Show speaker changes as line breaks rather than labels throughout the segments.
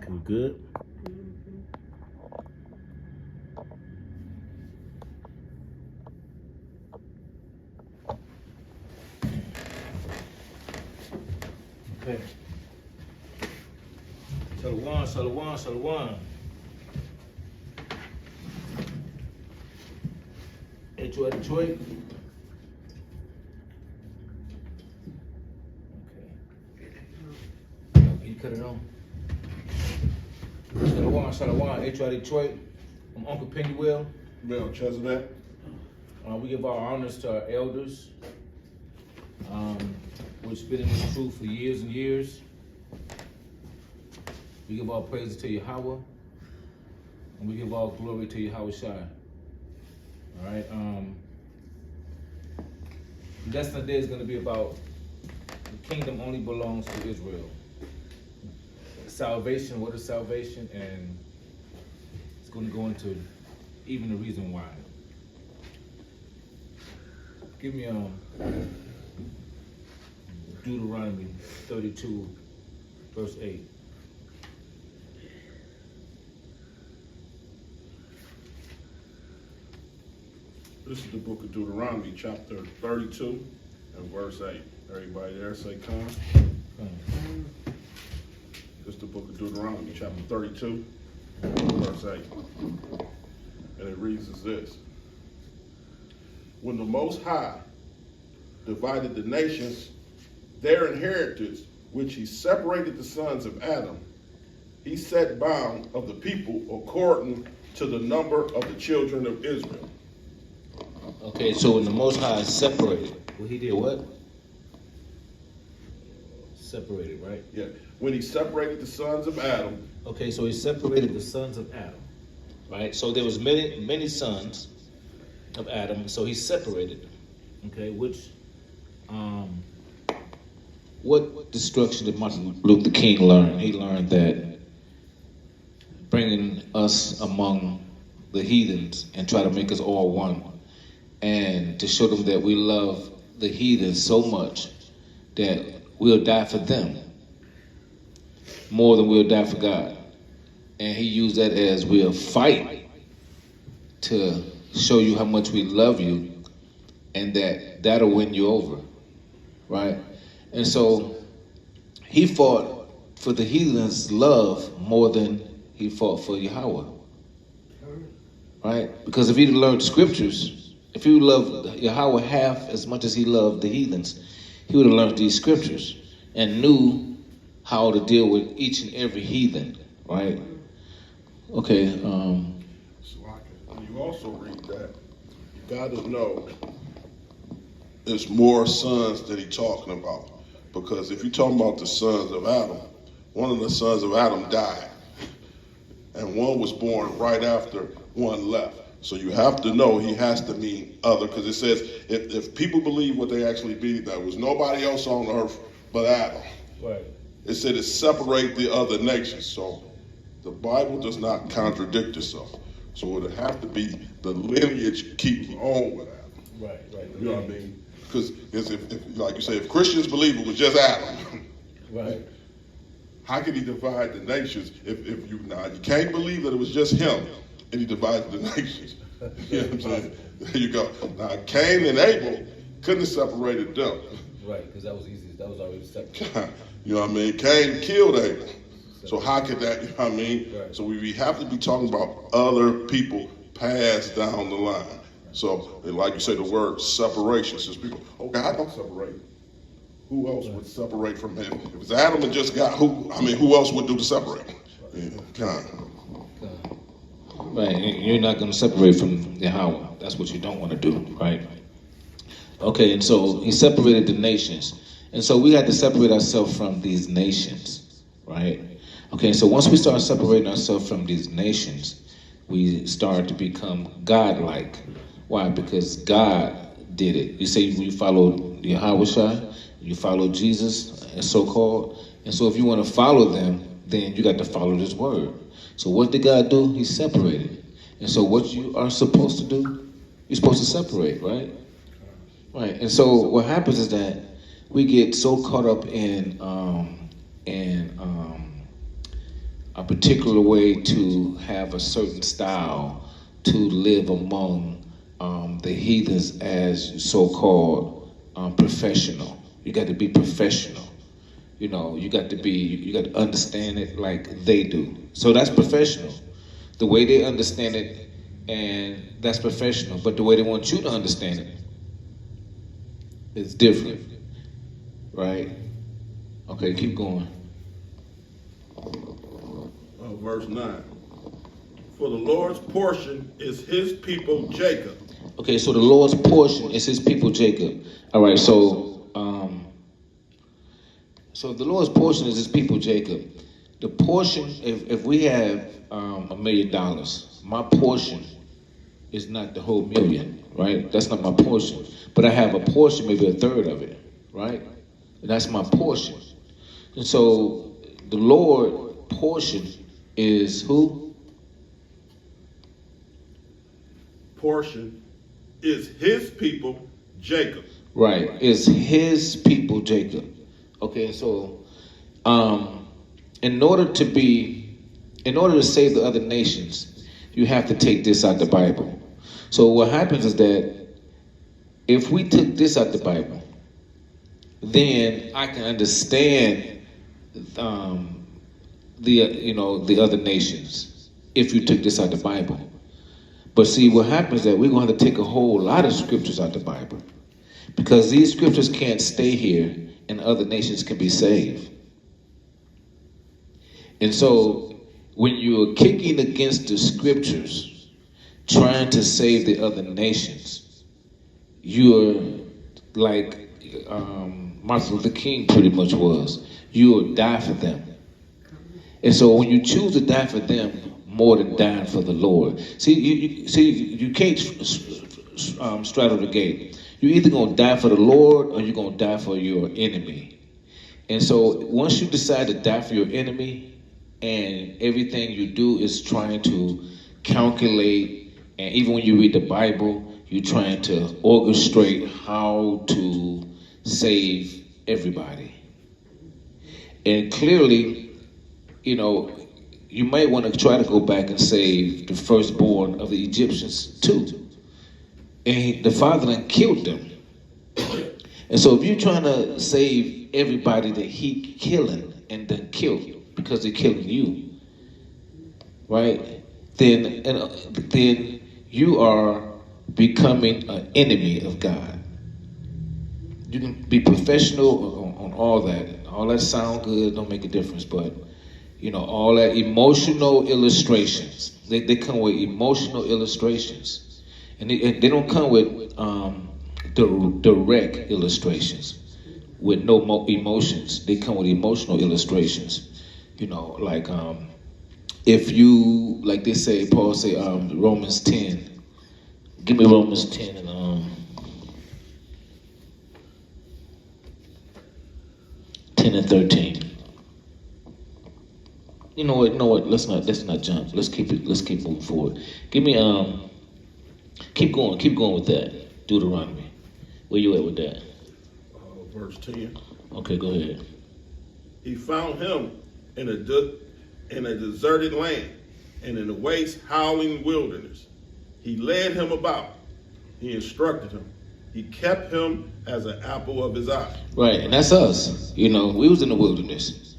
We good? Okay. Shalom, shalom, shalom. HOI Detroit. Okay. You cut it on. Shalom, shalom. HOI Detroit. I'm Uncle Penuel.
Melchizedek.
We give our honors to our elders. Which been in this truth for years and years. We give all praises to Yahweh, and we give all glory to Yahweh Shai. All right. The lesson today is going to be about the kingdom only belongs to Israel. Salvation, what is salvation, and it's going to go into even the reason why. Give me Deuteronomy 32, verse 8.
This is the book of Deuteronomy, chapter 32 and verse 8. Everybody there say come. This is the book of Deuteronomy, chapter 32 verse 8. And it reads as this. When the Most High divided the nations, their inheritance, which he separated the sons of Adam, he set bound of the people according to the number of the children of Israel.
Okay, so when the Most High separated, well, he did what? Separated, right?
Yeah. When he separated the sons of Adam.
Okay, so he separated the sons of Adam, right? So there was many sons of Adam, so he separated. Okay, which, what destruction did Martin Luther King learn? He learned that bringing us among the heathens and try to make us all one, and to show them that we love the heathens so much that we'll die for them more than we'll die for God. And he used that as we'll fight to show you how much we love you, and that'll win you over, right? And so he fought for the heathens' love more than he fought for Yahweh, right? Because if he'd learned scriptures, if he loved Yahweh half as much as he loved the heathens, he would have learned these scriptures and knew how to deal with each and every heathen, right? Okay.
So you also read that you got to know there's more sons that he's talking about. Because if you're talking about the sons of Adam, one of the sons of Adam died. And one was born right after one left. So you have to know he has to mean other, because it says if people believe what they actually believe, there was nobody else on earth but Adam.
Right.
It said it separate the other nations. So the Bible does not contradict itself. So it would have to be the lineage keeping on with Adam.
Right.
You know what I mean? Because if, like you say, if Christians believe it was just Adam,
right?
How can he divide the nations if you can't believe that it was just him and he divided the nations? You know what I'm saying? There you go. Now Cain and Abel couldn't have separated them.
Right, because that was easy. That was already separated.
You know what I mean? Cain killed Abel. So how could that, you know what I mean?
Right.
So we have to be talking about other people passed down the line. So, like you say, the word separation says people, okay, I don't separate. Who else would separate from him? If it's Adam and just God, who else would do the separating? Yeah,
right, you're not going to separate from Yahweh. That's what you don't want to do, right? Okay, and so he separated the nations. And so we had to separate ourselves from these nations, right? Okay, so once we start separating ourselves from these nations, we start to become God-like. Why? Because God did it. You say you follow Yahweh Shai, you follow Jesus, and so-called. And so if you want to follow them, then you got to follow this word. So what did God do? He separated. And so what you are supposed to do, you're supposed to separate, right? Right. And so what happens is that we get so caught up in a particular way to have a certain style to live among the heathens as so-called professional. You got to be professional. You know, you got to understand it like they do. So that's professional. The way they understand it, and that's professional. But the way they want you to understand it is different, right? Okay, keep going.
Verse 9. For the Lord's portion is his people Jacob.
Okay, so the Lord's portion is his people Jacob. All right, so the Lord's portion is his people Jacob. The portion, if we have $1 million, my portion is not the whole million, right? That's not my portion. But I have a portion, maybe a third of it, right? And that's my portion. And so the Lord portion is who?
Portion is his people Jacob.
Right, is his people Jacob. Okay, so in order to save the other nations, you have to take this out the Bible. So what happens is that if we took this out the Bible, then I can understand the other nations if you took this out the Bible. But see, what happens is that we're going to have to take a whole lot of scriptures out the Bible, because these scriptures can't stay here and other nations can be saved. And so when you're kicking against the scriptures, trying to save the other nations, you're like Martin Luther King pretty much was. You will die for them. And so when you choose to die for them more than dying for the Lord, you can't straddle the gate. You're either going to die for the Lord or you're going to die for your enemy. And so once you decide to die for your enemy, and everything you do is trying to calculate, and even when you read the Bible, you're trying to orchestrate how to save everybody. And clearly, you might want to try to go back and save the firstborn of the Egyptians too. And the father done killed them. And so if you're trying to save everybody that he killing and done killed because they're killing you, right? Then you are becoming an enemy of God. You can be professional on all that. All that sound good, don't make a difference, but all that emotional illustrations. They come with emotional illustrations. And they don't come with direct illustrations with no emotions. They come with emotional illustrations. Like if you, like they say, Paul say, Romans 10. Give me Romans 10 and 10 and 13. You know what? Let's not jump. Let's keep moving forward. Give me keep going with that. Deuteronomy. Where you at with that?
Verse 10.
Okay, go ahead.
He found him in a deserted land and in a waste howling wilderness. He led him about. He instructed him. He kept him as an apple of his eye.
Right, and that's us. We was in the wilderness.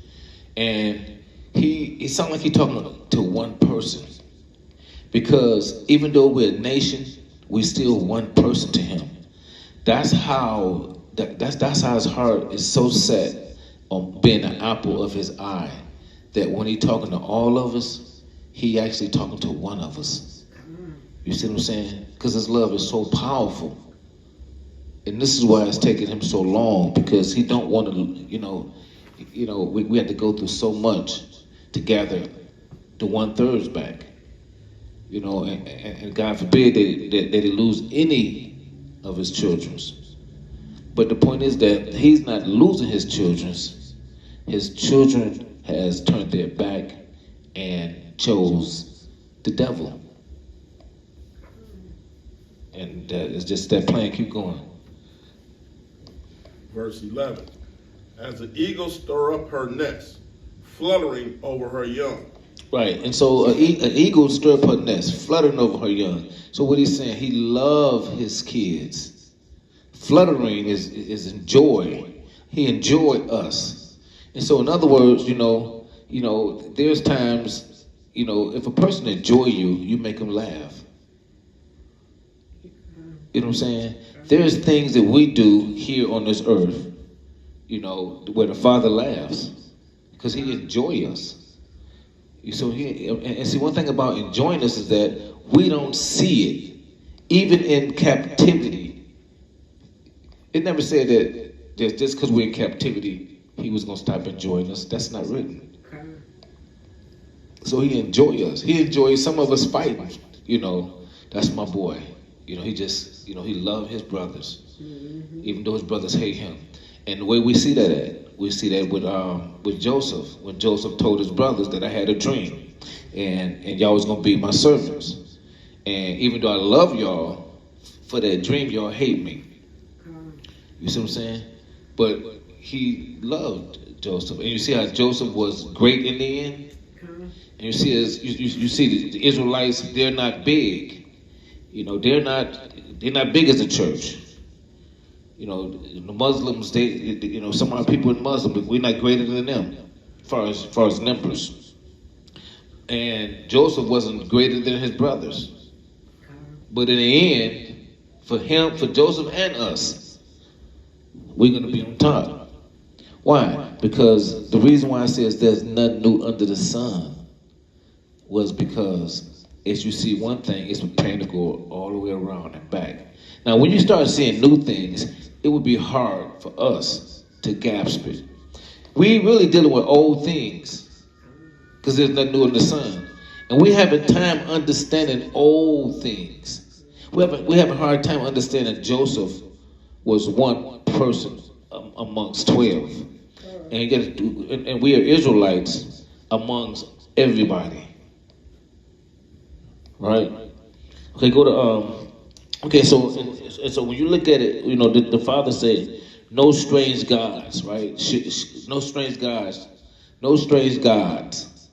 And it sounded like he talking to one person. Because even though we're a nation, we're still one person to him. That's how his heart is so set on being an apple of his eye, that when he's talking to all of us, he actually talking to one of us. You see what I'm saying? Because his love is so powerful. And this is why it's taking him so long, because he don't want to, we had to go through so much to gather the 1/3 back. And God forbid that they lose any of his children. But the point is that he's not losing his children. His children has turned their back and chose the devil. And it's just that plan. Keep going.
Verse 11. As an eagle stir up her nest, fluttering over her young.
Right, and so an eagle stir up her nest, fluttering over her young. So what he's saying, he loved his kids. Fluttering is enjoy. He enjoyed us. And so in other words, there's times, if a person enjoy you, you make them laugh. You know what I'm saying? There's things that we do here on this earth, where the Father laughs because he enjoy us. So and see, one thing about enjoying us is that we don't see it, even in captivity. It never said that just because we're in captivity, he was going to stop enjoying us. That's not written. So he enjoy us. He enjoys some of us fighting. That's my boy. He just, he loved his brothers, even though his brothers hate him. And the way we see that we see that with Joseph, when Joseph told his brothers that I had a dream, and y'all was gonna be my servants. And even though I love y'all, for that dream, y'all hate me. You see what I'm saying? But he loved Joseph, and you see how Joseph was great in the end. And you see, you see the Israelites, they're not big. They're not big as a church. The Muslims, some of our people in Muslim, but we're not greater than them, as far as numbers. And Joseph wasn't greater than his brothers. But in the end, for Joseph and us, we're going to be on top. Why? Because the reason why I says there's nothing new under the sun was because, as you see one thing, it's preparing to go all the way around and back. Now, when you start seeing new things, it would be hard for us to grasp it. We really dealing with old things because there's nothing new in the sun. And we having time understanding old things. We have a hard time understanding Joseph was one person amongst 12. And we are Israelites amongst everybody. Right? Okay, go to okay. So when you look at it, the Father said, "No strange gods," right? No strange gods, no strange gods.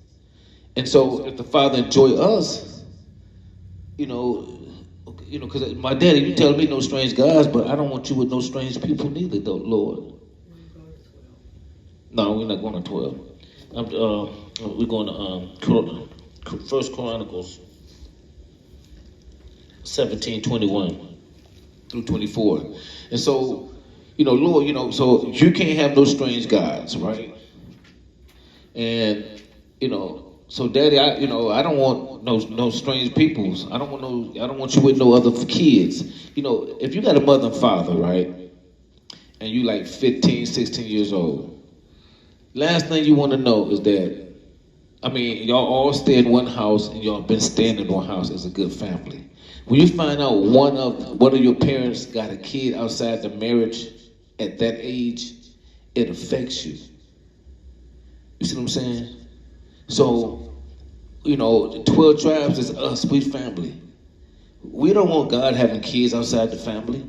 And so if the Father enjoy us, because my daddy, you tell me no strange gods, but I don't want you with no strange people neither, though, Lord. No, we're not going to 12. We're going to First Chronicles 17:21 through 24. And so, Lord, so you can't have no strange gods, right? And, so Daddy, I don't want no strange peoples. I don't want you with no other kids. If you got a mother and father, right? And you like 15, 16 years old. Last thing you want to know is that, y'all all stay in one house and y'all been staying in one house as a good family. When you find out one of your parents got a kid outside the marriage at that age, it affects you. You see what I'm saying? So, 12 tribes is us, we family. We don't want God having kids outside the family.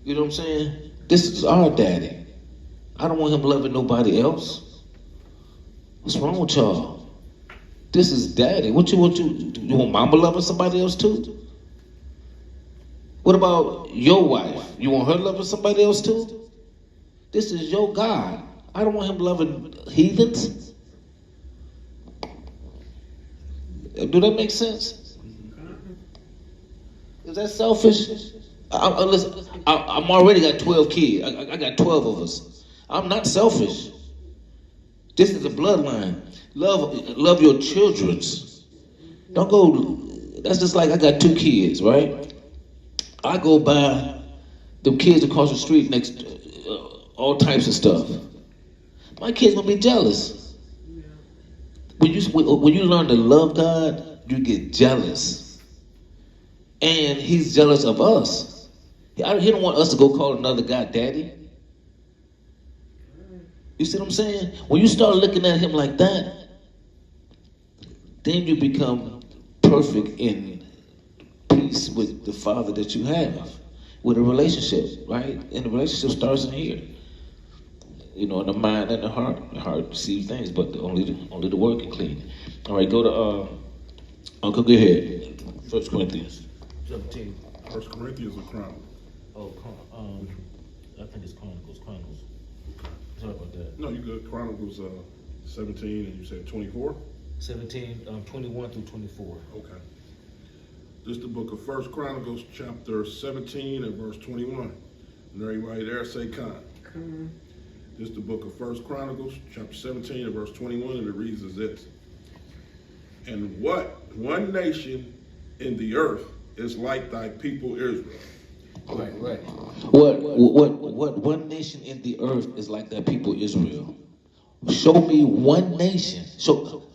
You know what I'm saying? This is our daddy. I don't want him loving nobody else. What's wrong with y'all? This is daddy. What you want? You want mama loving somebody else too? What about your wife? You want her loving somebody else too? This is your God. I don't want him loving heathens. Do that make sense? Is that selfish? I'm already got 12 kids. I got 12 of us. I'm not selfish. This is a bloodline. Love your children's. Don't go. That's just like I got 2 kids, right? I go by the kids across the street next, all types of stuff. My kids gonna be jealous. When you learn to love God, you get jealous, and He's jealous of us. He don't want us to go call another guy daddy. You see what I'm saying? When you start looking at Him like that, then you become perfect in peace with the Father that you have, with a relationship, right? And the relationship starts in here. You know, the mind and the heart. The heart receives things, but only the word can clean it. All right, go to Uncle. Go ahead. 1 Corinthians 17.
1 Corinthians or Chronicles?
Oh, I think it's Chronicles. Sorry about that.
No, you good. Chronicles 17, and you said 24?
17, 21 through 24.
Okay. This is the book of 1 Chronicles, chapter 17 and verse 21. And everybody there say con. This is the book of 1 Chronicles, chapter 17 and verse 21, and it reads as this. And what one nation in the earth is like thy people Israel?
Right. What one nation in the earth is like that people Israel? Show me one nation.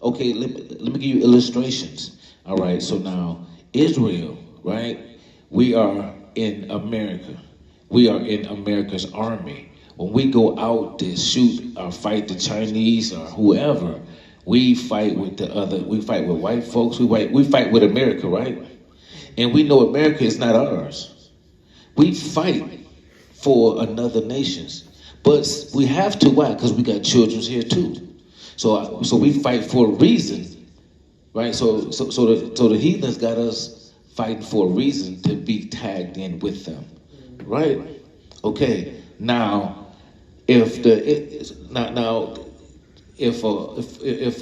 Okay, let me give you illustrations. All right, so now Israel, right? We are in America. We are in America's army. When we go out to shoot or fight the Chinese or whoever, we fight with we fight with white folks, we fight with America, right? And we know America is not ours. We fight for another nations. But we have to, why? Because we got children here too. So we fight for a reason, right? So the heathens got us fighting for a reason to be tagged in with them, right? Okay. Now, if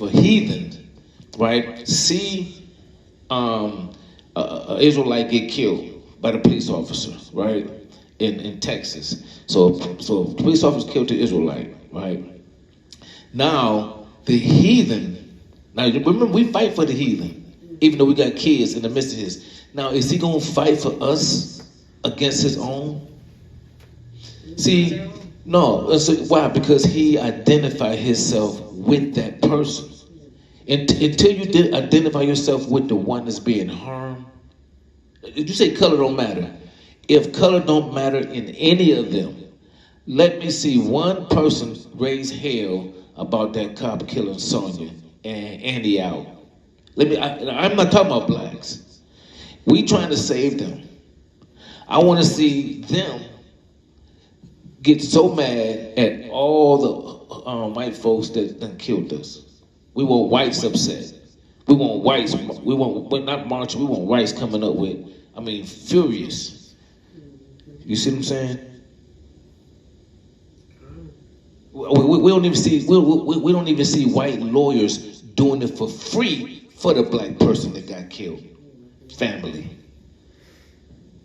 a heathen, right, see a Israelite get killed by the police officer, right, in Texas. So the police officer killed the Israelite, right? Now the heathen. Now remember, we fight for the heathen, even though we got kids in the midst of his. Now is he gonna fight for us against his own? See, no. So why? Because he identified himself with that person. Until you identify yourself with the one that's being harmed. Did you say color don't matter? If color don't matter in any of them, let me see one person raise hell about that cop killing Sonia and Andy out. I'm not talking about blacks. We trying to save them. I want to see them get so mad at all the white folks that done killed us. We want whites upset. We want whites. We're not marching. We want whites coming up with, furious. You see what I'm saying? We don't even see. We don't even see white lawyers doing it for free for the black person that got killed. Family.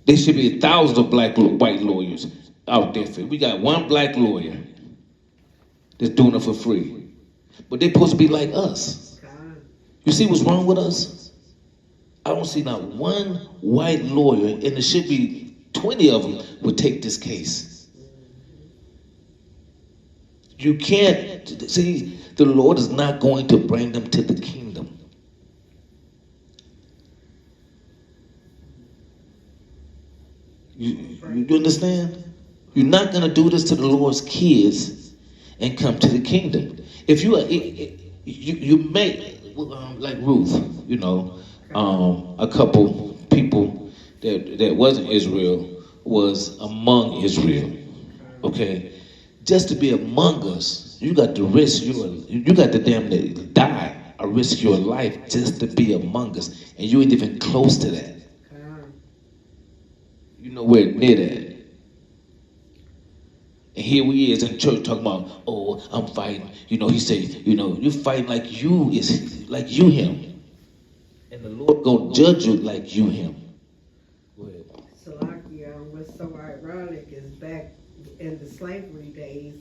There should be thousands of white lawyers out there. We got one black lawyer that's doing it for free, but they're supposed to be like us. You see what's wrong with us? I don't see not one white lawyer, and there should be 20 of them would take this case. You can't see, the Lord is not going to bring them to the kingdom. You understand? You're not going to do this to the Lord's kids and come to the kingdom. If you may, like Ruth, a couple people that wasn't Israel was among Israel. Okay, just to be among us, you got to risk you got to damn near die or risk your life just to be among us, and you ain't even close to that. You know where near that. And here we is in church talking about, oh, I'm fighting. He said, you fighting like you him. And the Lord gonna judge you like you him. Go ahead.
What's so ironic is back in the slavery days,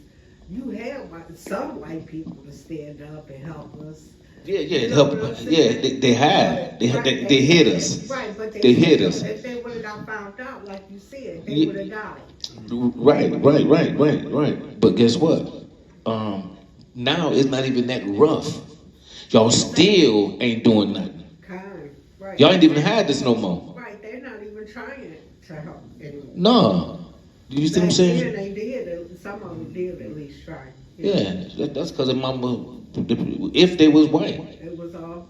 you had some white people to stand up and help us.
Yeah, help. Yeah, they had. They hit us.
Right, but
they hit us.
If they would have got found out, like you said, they would have died.
Right. But guess what? Now it's not even that rough. Y'all still ain't doing nothing.
Right.
Y'all ain't even had this no more.
Right, they're not even trying to help anymore.
No. Do you see what I'm saying?
Yeah, they did. Some of them did at least try.
Yeah, that's because of mama. If they was white.
It was all.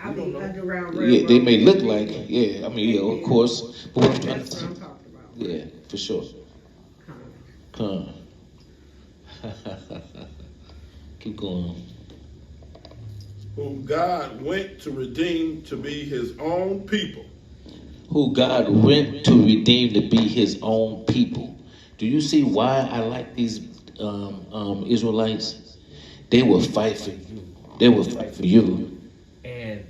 Underground railroad.
Yeah, they may look like. Yeah, of course. But what I'm trying
That's
to.
what I'm talking about.
Yeah, for sure. Come. Keep going.
Whom God went to redeem to be his own people.
Who God went to redeem to be his own people. Do you see why I like these Israelites? They will fight for you. They will fight for you. And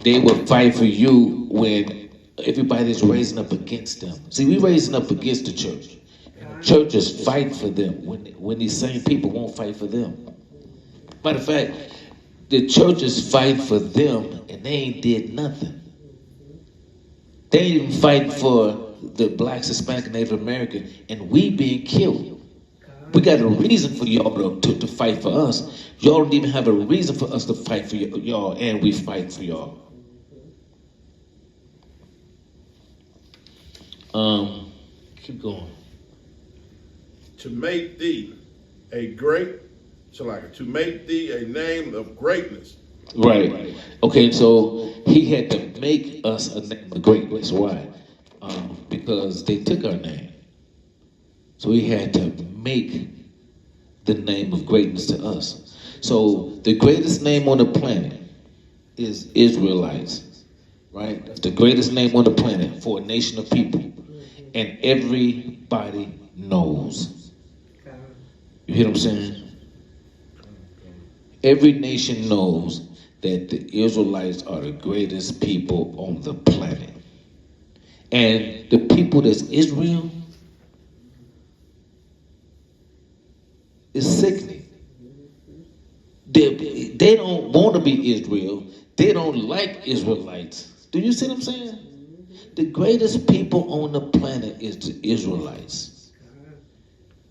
they will fight for you when everybody's raising up against them. See, we raising up against the church. And the churches fight for them when these same people won't fight for them. Matter of fact, the churches fight for them and they ain't did nothing. They ain't even fight for the blacks, Hispanic, and Native American, and we being killed. We got a reason for y'all to fight for us. Y'all don't even have a reason for us to fight for y'all, and we fight for y'all. Keep going.
To make thee a great, to make thee a name of greatness.
Right. Okay, so he had to make us a name of greatness. Why? Because they took our name. So he had to make the name of greatness to us. So the greatest name on the planet is Israelites, right? That's the greatest name on the planet for a nation of people. And everybody knows. You hear what I'm saying? Every nation knows that the Israelites are the greatest people on the planet. And the people that's Israel is sickening. They don't want to be Israel. They don't like Israelites. Do you see what I'm saying? The greatest people on the planet is the Israelites.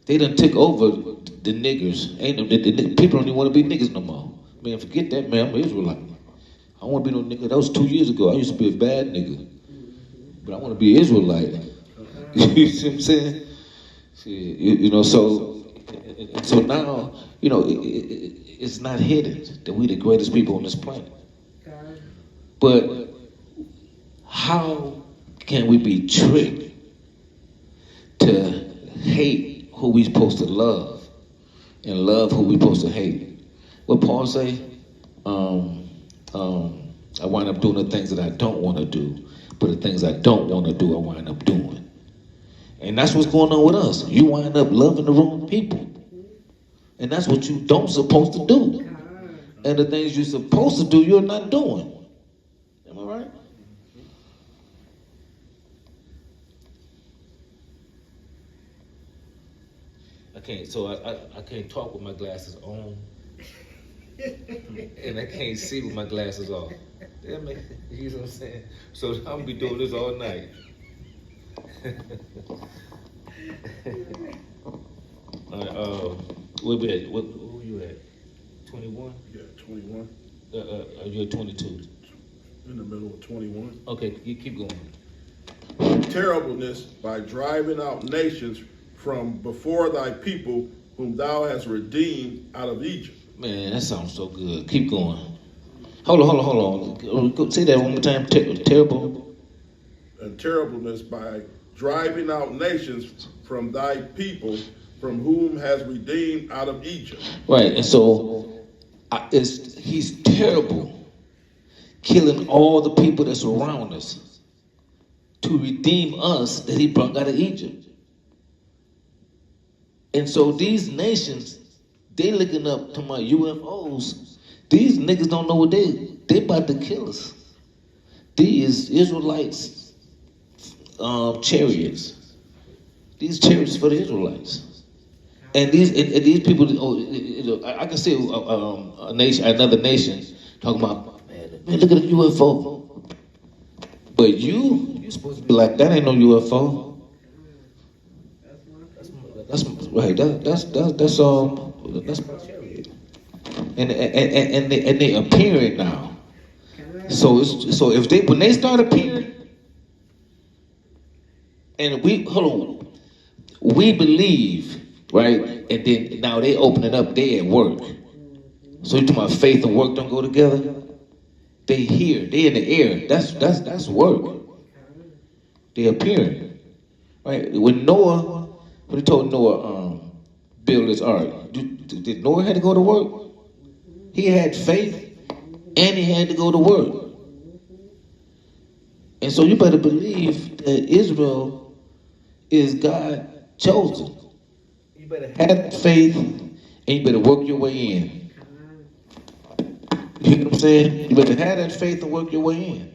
They done took over the niggers. The people don't even want to be niggas no more. Man, forget that, man. I'm an Israelite. I don't want to be no nigga. That was 2 years ago. I used to be a bad nigga. But I want to be an Israelite. You see what I'm saying? You know, so now, you know, it's not hidden that we the greatest people on this planet. But how can we be tricked to hate who we supposed to love and love who we supposed to hate? What Paul say? I wind up doing the things that I don't want to do, but the things I don't want to do, I wind up doing. And that's what's going on with us. You wind up loving the wrong people. And that's what you don't supposed to do. And the things you're supposed to do, you're not doing. Am I right? I can't talk with my glasses on. And I can't see with my glasses off. You know what I'm saying? So I'm gonna be doing this all night. All right, where we at? Who you at? 21?
Yeah, 21.
You're at 22.
In the middle of 21.
Okay, you keep going.
Terribleness by driving out nations from before thy people, whom thou hast redeemed out of Egypt.
Man, that sounds so good. Keep going. Hold on. Go, say that one more time. Terrible.
And terribleness by driving out nations from thy people, from whom has redeemed out of Egypt.
Right, and so he's terrible, killing all the people that's around us to redeem us that he brought out of Egypt. And so these nations, they looking up to my UFOs. These niggas don't know what they about to kill us. These Israelites, chariots. These chariots for the Israelites. And these people, I can see another nation talking about, man, look at the UFO. But you're supposed to be like, that ain't no UFO. That's right. That's my chariot. And they appearing now. So when they start appearing, and we believe, right? And then now they opening up. They at work. So you talking about faith and work don't go together? They here. They in the air. That's work. They appearing, right? When he told Noah, build his ark, did Noah had to go to work? He had faith and he had to go to work. And so you better believe that Israel is God chosen. You better have faith and you better work your way in. You know what I'm saying? You better have that faith and work your way in.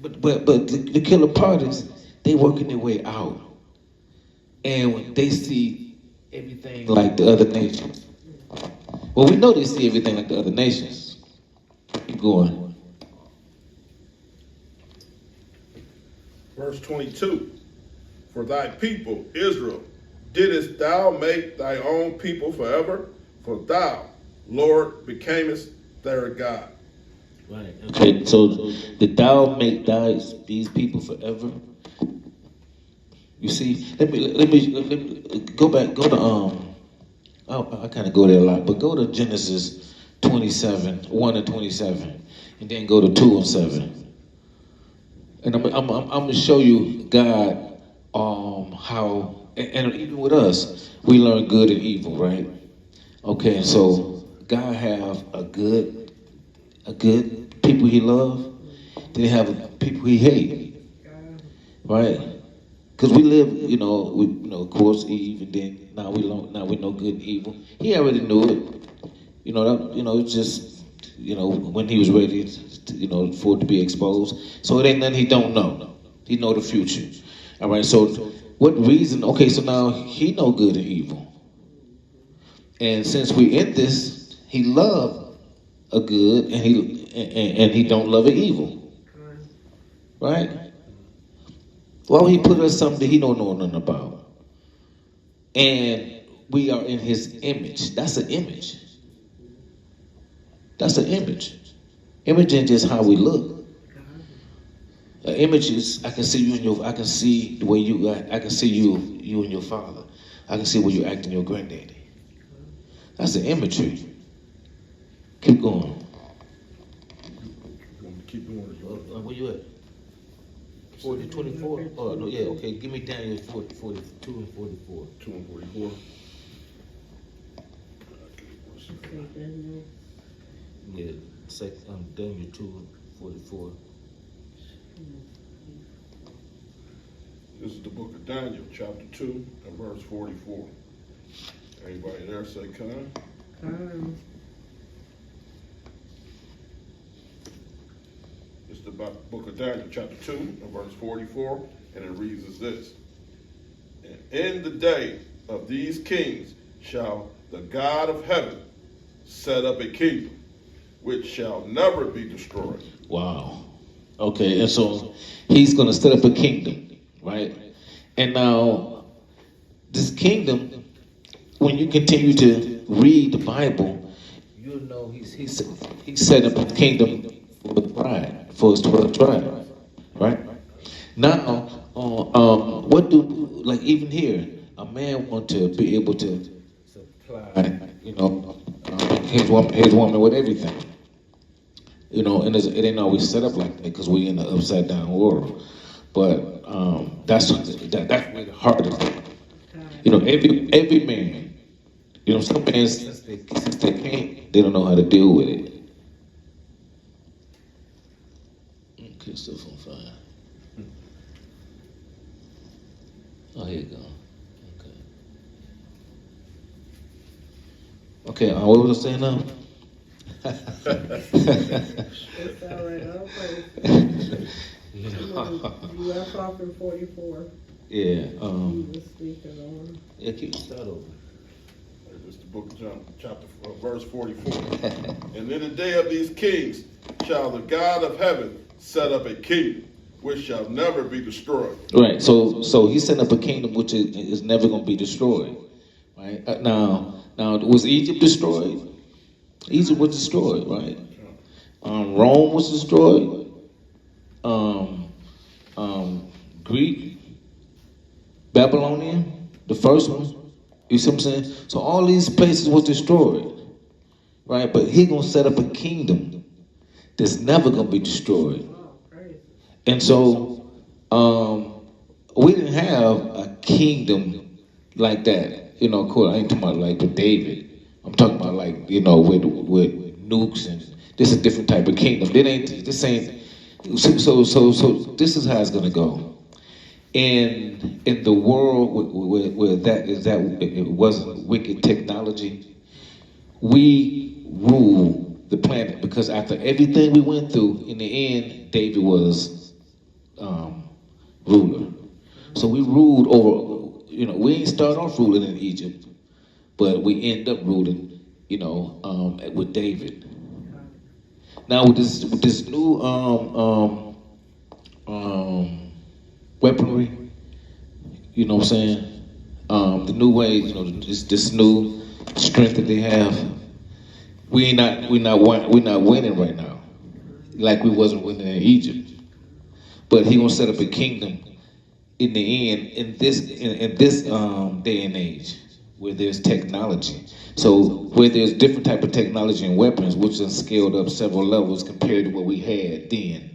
But the killer part is they working their way out. And when they see everything like the other nations. Well, we know they see everything like the other nations. Keep going.
Verse 22. For thy people, Israel, didst thou make thy own people forever? For thou, Lord, becamest their God.
Right. Okay. So did thou make these people forever? You see, let me go back. Go to I kind of go there a lot, but go to Genesis 27, 1 and 27, and then go to 2 and 7. And I'm gonna show you God how and even with us we learn good and evil, right? Okay, and so God have a good people He love, then He have people He hate, right? Because we live, of course, Eve, and then now we know good and evil. He already knew it, it's just, when he was ready, for it to be exposed. So it ain't nothing he don't know. He know the future. All right. So what reason? Okay. So now he know good and evil, and since we in this, he love a good, and he don't love an evil, right? Why would he put us something that he don't know nothing about? And we are in his image. That's an image. That's an image. Image ain't just how we look. An image is I can see you I can see the way you act. I can see you and your father. I can see where you act in your granddaddy. That's the imagery. Keep going.
Keep going.
Where you at? 40, 24? Oh, no, yeah, okay. Give me Daniel 40, 42 and 44.
2 and 44.
Yeah, Daniel 2, 44.
This is the book of Daniel, chapter 2, and verse 44. Anybody there say come? It's the book of Daniel, chapter 2, and verse 44, and it reads as this. And in the day of these kings shall the God of heaven set up a kingdom which shall never be destroyed.
Wow. Okay, and so he's going to set up a kingdom, right? And now, this kingdom, when you continue to read the Bible, you'll know he's set up a kingdom for the bride. For his 12 tribes, right? Now, even here, a man want to be able to supply, his woman with everything, and it ain't always set up like that because we in the upside down world. But that's where the heart is. Every man, some men since they can't, they don't know how to deal with it. Okay, stuff on fire. Oh, here you go. Okay, what was I saying now?
It's all right, I'll pray. You left off in 44.
Yeah.
You were speaking on.
Yeah, keep the start over.
It's the book of John, chapter verse 44. And in the day of these kings shall the God of heaven set up a kingdom which shall never be destroyed.
Right. So he set up a kingdom which is never going to be destroyed. Right. Now, was Egypt destroyed? Egypt was destroyed, right? Rome was destroyed. Greek, Babylonian, the first one. You see what I'm saying? So all these places were destroyed, right? But he gonna set up a kingdom that's never gonna be destroyed. And so we didn't have a kingdom like that. Of course, I ain't talking about like with David, I'm talking about like, with nukes, and this is a different type of kingdom. This ain't, so this is how it's gonna go. In the world where it wasn't wicked technology, we rule the planet, because after everything we went through, in the end, David was ruler. So we ruled over, we ain't start off ruling in Egypt, but we end up ruling, with David. Now with this new weaponry, you know what I'm saying? The new way, this new strength that they have, we're not winning right now, like we wasn't winning in Egypt. But he gonna set up a kingdom in the end, in this day and age, where there's technology. So where there's different type of technology and weapons, which has scaled up several levels compared to what we had then.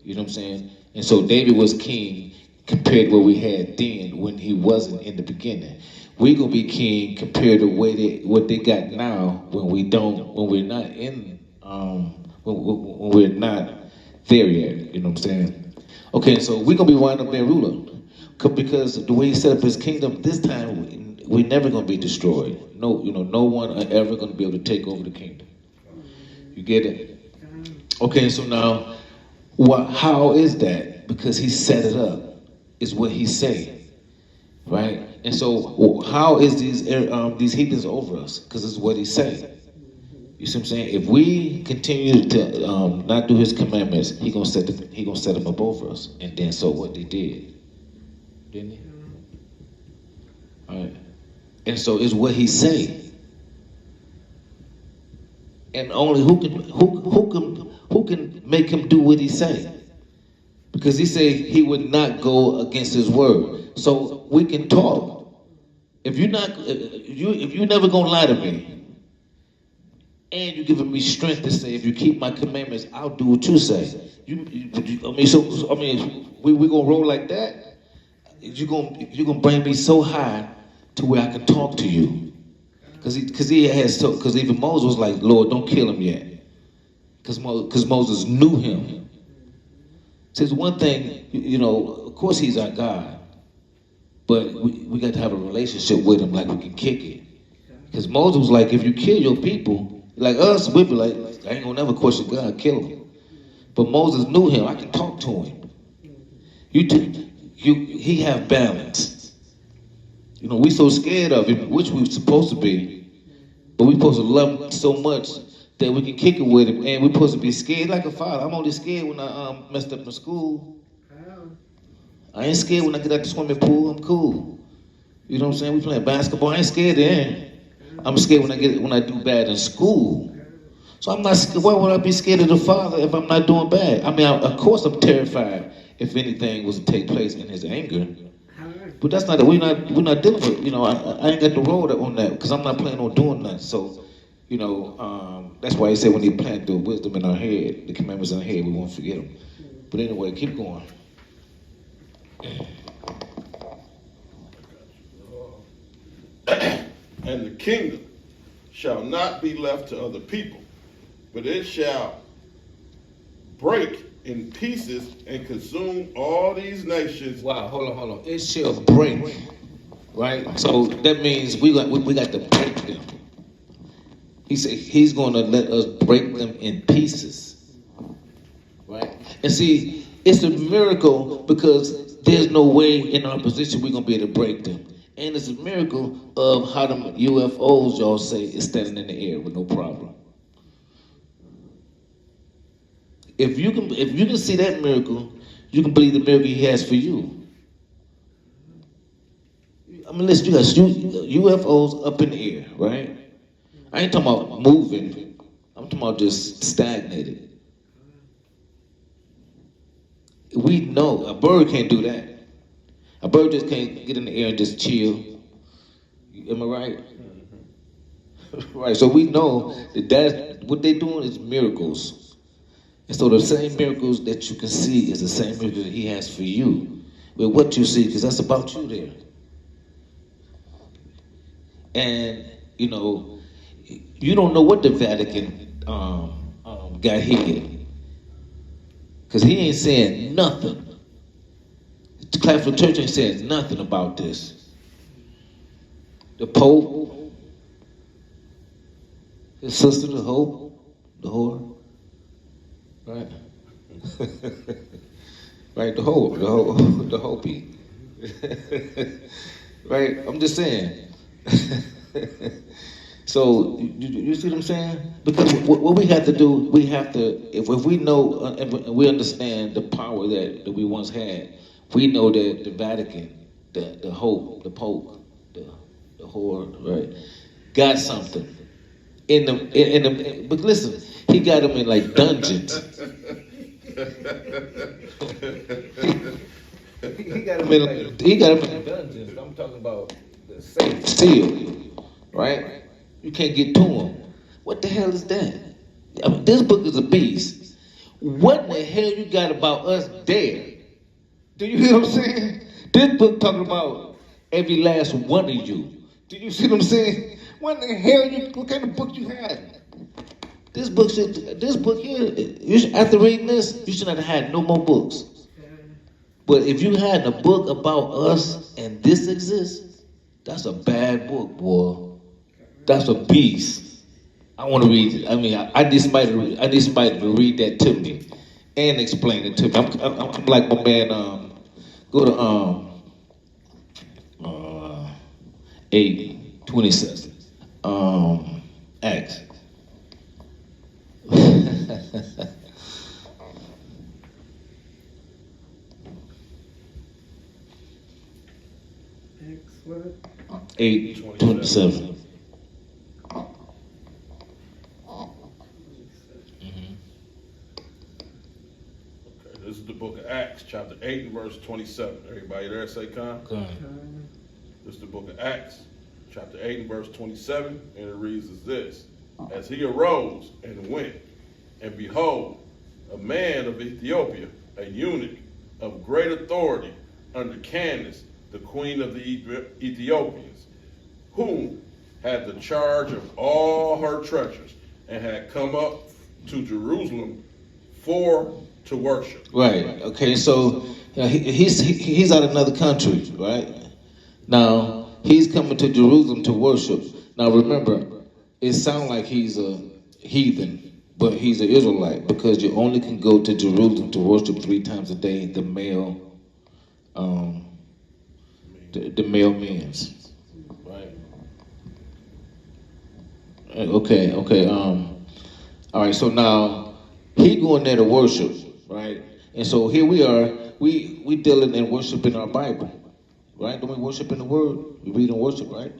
You know what I'm saying? And so David was king compared to what we had then, when he wasn't in the beginning. We gonna be king compared to what they got now, when we're not in, when we're not there yet. You know what I'm saying? Okay, so we're gonna be winding up being ruler, because the way he set up his kingdom this time, we're never gonna be destroyed. No, no one are ever gonna be able to take over the kingdom. You get it? Okay, so now, how is that? Because he set it up. Is what he say, right? And so, how is these heathens over us? Because this is what he say. You see what I'm saying? If we continue to not do his commandments, he gonna set them up over us. And then so what they did, didn't he? All right. And so it's what he say. And only who can make him do what he say? Because he said he would not go against his word. So we can talk. If you're never gonna lie to me, and you're giving me strength to say, if you keep my commandments, I'll do what you say. We gonna roll like that. You're gonna bring me so high to where I can talk to you. Because even Moses was like, Lord, don't kill him yet. Because Moses knew him. Says one thing, of course he's our God, but we got to have a relationship with him, like we can kick it. Because Moses was like, if you kill your people, like us, we'd be like, I ain't gonna never question God, kill him. But Moses knew him. I can talk to him. He have balance. We so scared of him, which we're supposed to be, but we're supposed to love him so much that we can kick it with him, and we're supposed to be scared like a father. I'm only scared when I messed up in school. I ain't scared when I get out the swimming pool. I'm cool. You know what I'm saying? We playing basketball. I ain't scared then. I'm scared when I do bad in school. So I'm not scared. Why would I be scared of the Father if I'm not doing bad? I mean, of course I'm terrified if anything was to take place in his anger. But that's not, we're not dealing with, I ain't got the road on that, because I'm not planning on doing that. So, that's why he said when he planted the wisdom in our head, the commandments in our head, we won't forget them. But anyway, keep going.
And the kingdom shall not be left to other people, but it shall break in pieces and consume all these nations.
Wow, hold on. It shall break, right? So that means we got to break them. He said he's going to let us break them in pieces, right? And see, it's a miracle because there's no way in our position we're going to be able to break them. And it's a miracle of how the UFOs, y'all say, is standing in the air with no problem. If you can see that miracle, you can believe the miracle he has for you. I mean, listen, you got UFOs up in the air, right? I ain't talking about moving. I'm talking about just stagnated. We know a bird can't do that. A bird just can't get in the air and just chill. Am I right? Right. So we know that what they're doing is miracles. And so the same miracles that you can see is the same miracles that he has for you. With what you see, because that's about you there. And, you don't know what the Vatican got hid, because he ain't saying nothing. The Catholic Church ain't saying nothing about this. The Pope, his sister, the Hope, the whore, right? Right, the Hopi. Right, I'm just saying. So you see what I'm saying? Because what we have to do, we have to, if we know and we understand the power that we once had, we know that the Vatican, the Hope, the Pope, the whore, right, got something in the. But listen, he got them in like dungeons. He got him in dungeons. I'm talking about the safe seal, right? You can't get to him. What the hell is that? I mean, this book is a beast. What in the hell you got about us there? Do you hear what I'm saying? This book talking about every last one of you. Do you see what I'm saying? What in the hell what kind of book you had? This book here, after reading this, you should not have had no more books. But if you had a book about us and this exists, that's a bad book, boy. That's a beast. I want to read it. I mean, I need somebody to read that to me and explain it to me. I'm like my man. Go to 8:27. Acts.
What?
8:27.
This is the book of Acts, chapter 8 and verse 27. Everybody there say come? This is the book of Acts, chapter 8 and verse 27, and it reads as this. As he arose and went, and behold, a man of Ethiopia, a eunuch of great authority under Candace, the queen of the Ethiopians, who had the charge of all her treasures, and had come up to Jerusalem to worship.
Right. Okay. So he's out of another country, right? Now he's coming to Jerusalem to worship. Now remember, it sounds like he's a heathen, but he's an Israelite, because you only can go to Jerusalem to worship 3 times a day. The male men's. Right. Okay. All right. So now he going there to worship. Right? And so here we are, we dealing and worshiping our Bible, right? Don't we worship in the Word? We read and worship, right?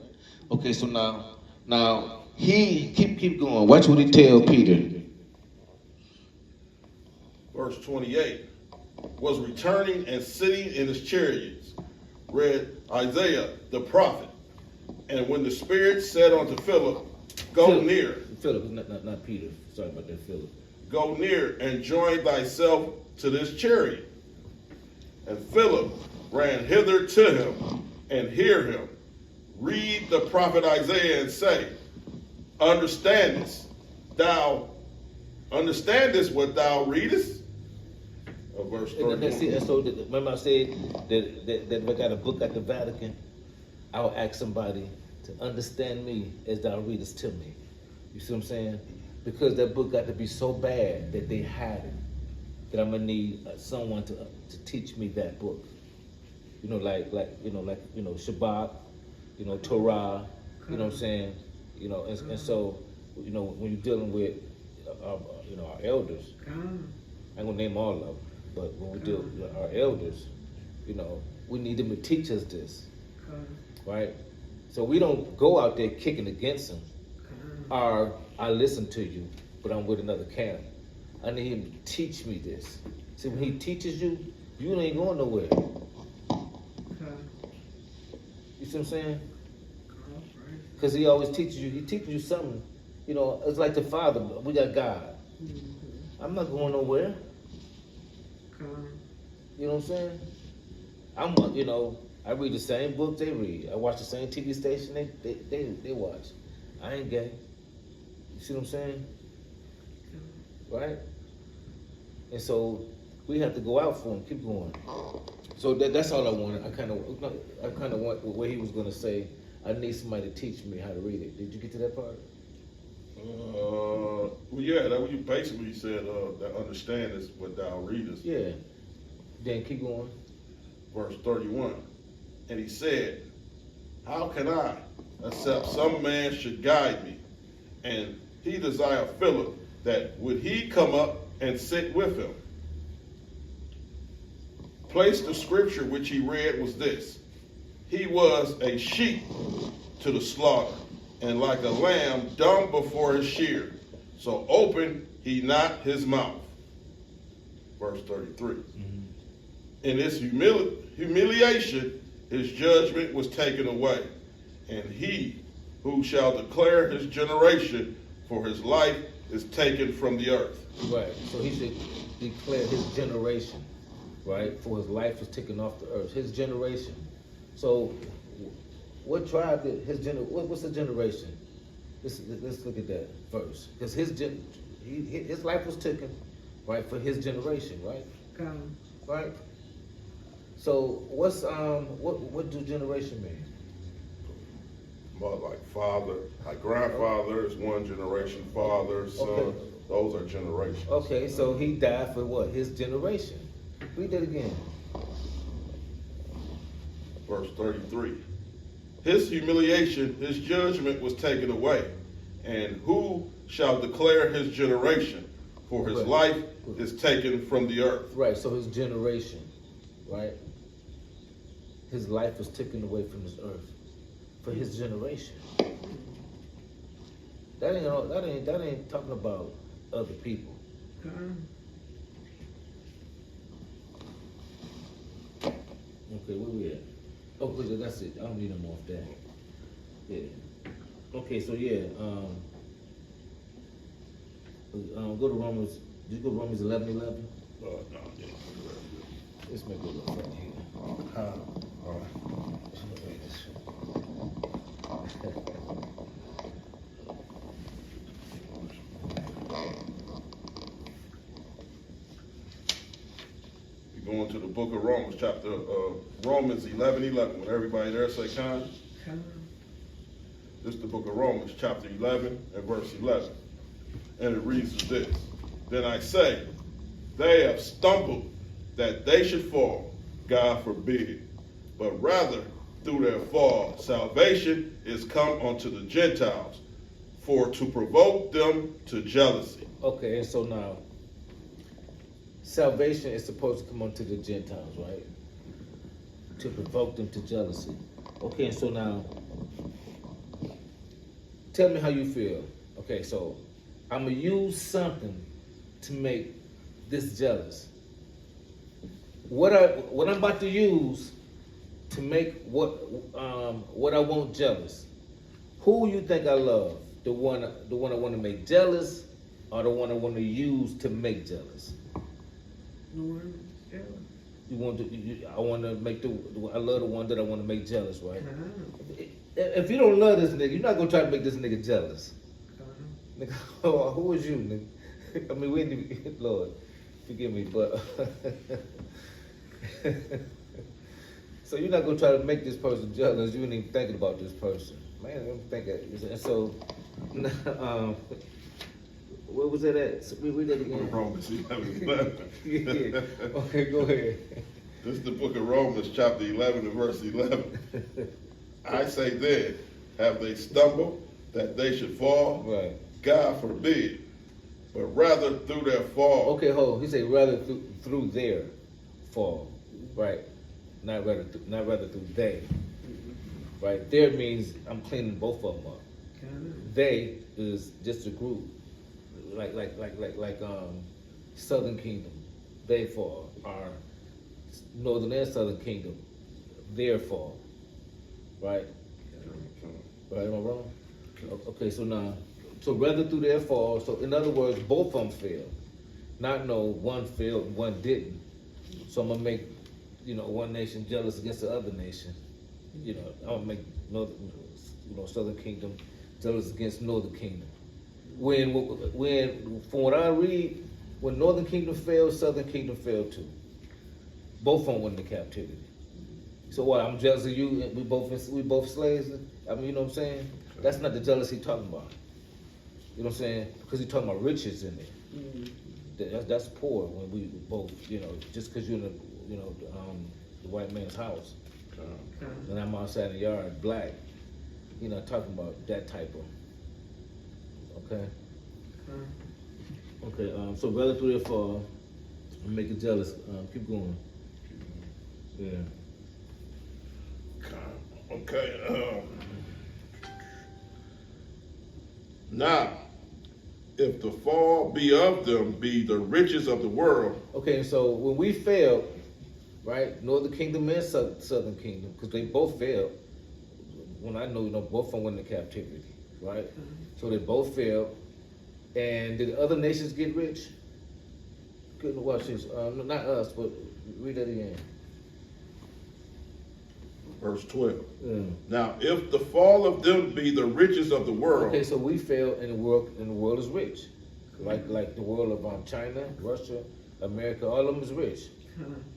Okay, so now he keep going. Watch what he tell Peter.
Verse 28, was returning and sitting in his chariots, read Isaiah the prophet. And when the Spirit said unto Philip, go near.
Philip, not Peter. Sorry about that, Philip.
Go near and join thyself to this chariot. And Philip ran hither to him and hear him read the prophet Isaiah and say, understandest what thou readest? Verse 30.
So remember I said that if I got a book at the Vatican, I'll ask somebody to understand me as thou readest to me. You see what I'm saying? Because that book got to be so bad that they hide it, that I'm gonna need someone to teach me that book. You know, like Shabbat, Torah. You know what I'm saying? And so, when you're dealing with, our elders, I'm gonna name all of them, but when we deal with our elders, we need them to teach us this, right? So we don't go out there kicking against them. Or I listen to you, but I'm with another camp. I need him to teach me this. See, when he teaches you, you ain't going nowhere. You see what I'm saying? Because he always teaches you. He teaches you something. It's like the Father. We got God. I'm not going nowhere. You know what I'm saying? I read the same book they read. I watch the same TV station they watch. I ain't gay. You see what I'm saying? Right? And so we have to go out for him. Keep going. So that's all I wanted. I kind of want what he was gonna say. I need somebody to teach me how to read it. Did you get to that part?
Well, yeah, that what you basically said. That understand is what thou readest.
Yeah. Then keep going.
Verse 31. And he said, how can I, except some man should guide me? And he desired Philip that would he come up and sit with him. Place the scripture which he read was this: he was a sheep to the slaughter, and like a lamb dumb before his shear, so opened he not his mouth. Verse 33. In his humiliation, his judgment was taken away, and he who shall declare his generation, for his life is taken from the earth.
Right. So he should declare his generation, right? For his life is taken off the earth. His generation. So what tribe did his what's the generation? Let's look at that first. Because his life was taken, right, for his generation, right?
Come.
Right? So what's what do generation mean?
Like father, like grandfather is one generation, father, son,
Okay.
Those are generations.
Okay, so he died for what? His generation. Read that again.
Verse 33. His humiliation, his judgment was taken away. And who shall declare his generation? For his
Right.
life is taken from the earth.
Right, so his generation, right? His life was taken away from this earth for his generation. That ain't talking about other people.
Come.
Okay, where we at? Oh, that's it. I don't need them off that. Yeah. Okay, so yeah, go to Romans. Did you go to Romans 11:11?
No, yeah.
Let's make a little right here.
All right. We're going to the book of Romans, chapter Romans 11:11. When everybody there say kind.
Come.
This is the book of Romans, chapter 11 and verse 11. And it reads as this: Then I say, they have stumbled that they should fall, God forbid. But rather, through their fall, salvation is come unto the Gentiles, for to provoke them to jealousy.
Okay, and so now, salvation is supposed to come unto the Gentiles, right? To provoke them to jealousy. Okay, and so now, tell me how you feel. Okay, so I'm gonna use something to make this jealous. What I'm about to use to make what I want jealous. Who you think I love? The one I want to make jealous, or the one I want to use to make jealous?
Lord. Yeah.
I want to make I love the one that I want to make jealous, right?
Come.
If you don't love this nigga, you're not gonna try to make this nigga jealous.
Come.
Nigga, who is you, nigga? I mean, we ain't even, Lord, forgive me, but so you're not gonna try to make this person jealous. You ain't even thinking about this person, man. I'm thinking, and so, where was that at? So we read that again.
Romans 11:11.
Yeah. Okay, go ahead.
This is the book of Romans, chapter 11 and verse 11. I say then, have they stumbled that they should fall?
Right.
God forbid. But rather through their fall.
Okay, hold. He said rather through their fall, right? Not rather through they. Right. There means I'm cleaning both of them up.
Come.
They is just a group, like Southern Kingdom. They fall. Our Northern and Southern Kingdom, their fall. Right. Right. Am I wrong? Okay. So now. So rather through their fall, so in other words, both of them failed. Not no one failed, one didn't. So I'm gonna make, one nation jealous against the other nation. I'm gonna make Southern Kingdom jealous against Northern Kingdom. when from what I read, when Northern Kingdom fell, Southern Kingdom fell too. Both of them went into captivity. So what? I'm jealous of you. And we both slaves. I mean, you know what I'm saying? That's not the jealousy he's talking about. You know what I'm saying? Because he's talking about riches in it. That's poor when we both, you know, just because you're in the white man's house, and I'm outside the yard, black. You know, talking about that type of. Okay. Okay. So brother 3 or 4, make it jealous. Keep going. Yeah.
Okay. Now, if the fall be of them be the riches of the world.
Okay, so when we failed, right, Northern Kingdom and Southern Kingdom, because they both failed. When I know, both of them went into captivity, right? So they both failed. And did other nations get rich? Couldn't watch this. Not us, but read that again.
Verse 12.
Yeah.
Now, if the fall of them be the riches of the world.
Okay, so we failed, and the world is rich, like the world of China, Russia, America, all of them is rich.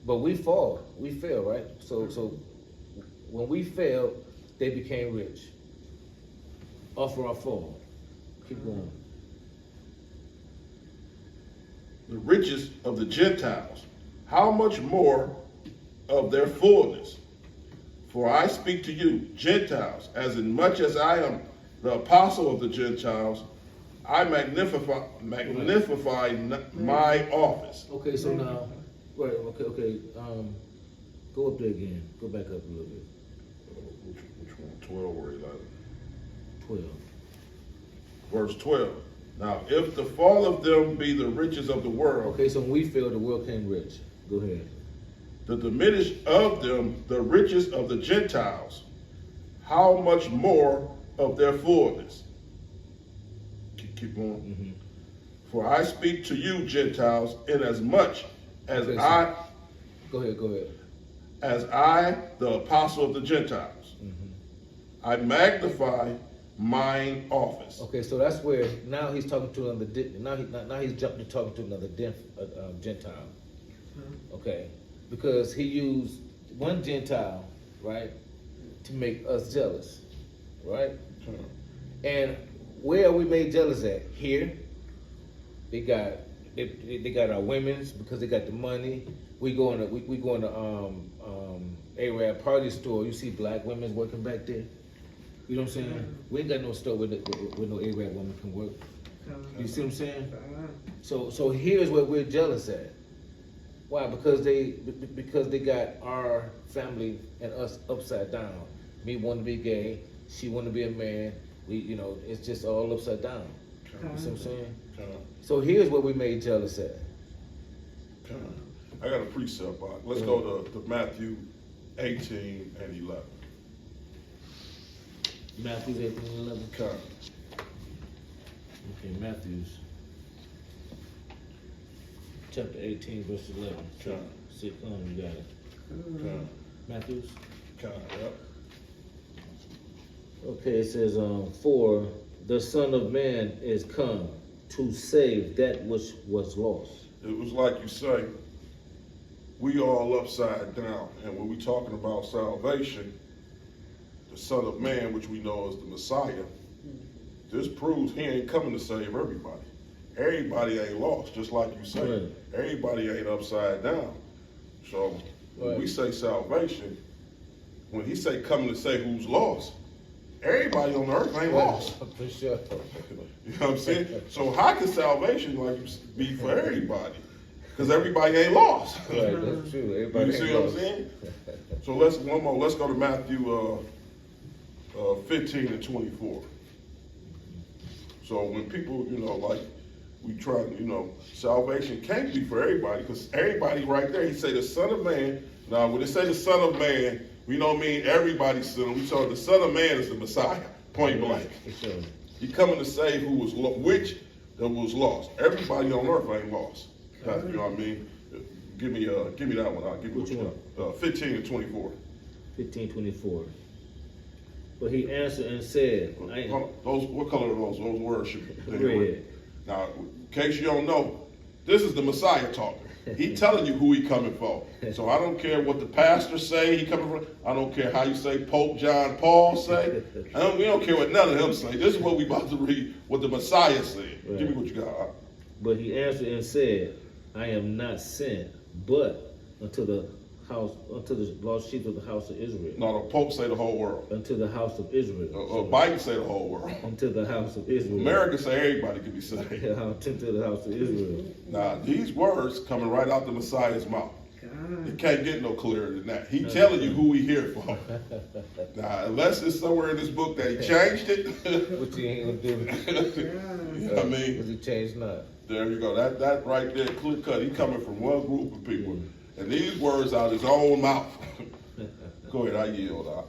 But we fail, right? So when we failed, they became rich. Off of our fall. Keep going.
The riches of the Gentiles, how much more of their fullness? For I speak to you, Gentiles, as in much as I am the apostle of the Gentiles, I magnify my office.
Okay, so now, right, okay. Go up there again. Go back up a little bit.
Which one? 12 or 11?
12.
Verse 12. Now, if the fall of them be the riches of the world.
Okay, so when we failed, the world came rich. Go ahead.
The diminish of them the riches of the Gentiles, how much more of their fullness? Keep going.
Mm-hmm.
For I speak to you, Gentiles, inasmuch as
Okay,
I.
Go ahead.
As I, the apostle of the Gentiles, I magnify mine office.
Okay, so that's where now he's talking to another. Now he's jumped to talking to another Gentile. Okay, because he used one Gentile, right, to make us jealous, right? And where are we made jealous at? Here. They got our women's because they got the money. We go in the Arab party store. You see black women working back there. You know what I'm saying? We ain't got no store where no Arab woman can work. You see what I'm saying? So here's what we're jealous at. Why? Because they got our family and us upside down. Me want to be gay. She want to be a man. It's just all upside down. You see what I'm saying? So here's what we made jealous at.
I got a precept box. Let's go to Matthew 18 and 11.
Matthew 18 and 11. Okay, Matthew's chapter 18, verse 11. You got it. Matthew's.
Yep.
Okay, it says, for the Son of Man is come to save that which was lost.
It was like you say, we all upside down. And when we talking about salvation, the Son of Man, which we know is the Messiah, this proves he ain't coming to save everybody. Everybody ain't lost, just like you say.
Right.
Everybody ain't upside down. So when we say salvation, when he say coming to say who's lost, everybody on the earth ain't lost.
For sure.
You know what I'm saying? So how can salvation be for everybody? Because everybody ain't lost.
Right, that's true. Everybody
You see what I'm saying? So let's go to Matthew 15 and 24. So when people, we try, salvation can't be for everybody because everybody right there, he say the Son of Man. Now, when they say the Son of Man, we don't mean everybody's son. We saw the Son of Man is the Messiah, point blank.
Sure.
He coming to save who was which that was lost. Everybody on earth ain't lost. You know what I mean? Give me that one. I'll give you 15 and 24.
15:24.
But he answered and said,
What color are those? Those words should be
red.
Now, in case you don't know, this is the Messiah talking. He telling you who he coming for. So I don't care what the pastor say he coming for. I don't care how you say Pope John Paul say. We don't care what none of them say. This is what we about to read, what the Messiah said.
Right.
Give me what you got.
But he answered and said, I am not sent, but unto the lost sheep of the house of Israel.
No, the Pope say the whole world.
Unto the house of Israel.
Biden say the whole world.
Unto the house of Israel.
America say everybody can be saved.
Unto the house of Israel.
Now, these words coming right out the Messiah's mouth.
God.
It can't get no clearer than that. He telling you who he here for. Now, unless it's somewhere in this book that he changed it.
What you ain't gonna do?
You know what I mean?
Because it changed not.
There you go. That right there, clear cut. He coming from one group of people. And these words out his own mouth. Go ahead, I yield out.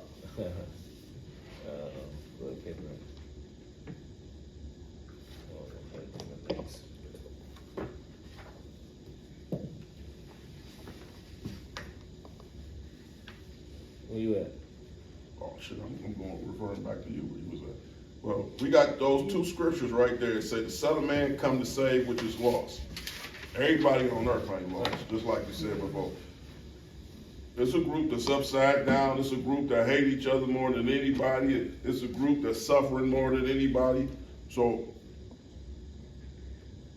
Where you at?
Oh shit, I'm going referring back to you where you was at. Well, we got those two scriptures right there that say the Son of Man come to save which is lost. Everybody on earth ain't lost, just like you said before. It's a group that's upside down. It's a group that hate each other more than anybody. It's a group that's suffering more than anybody. So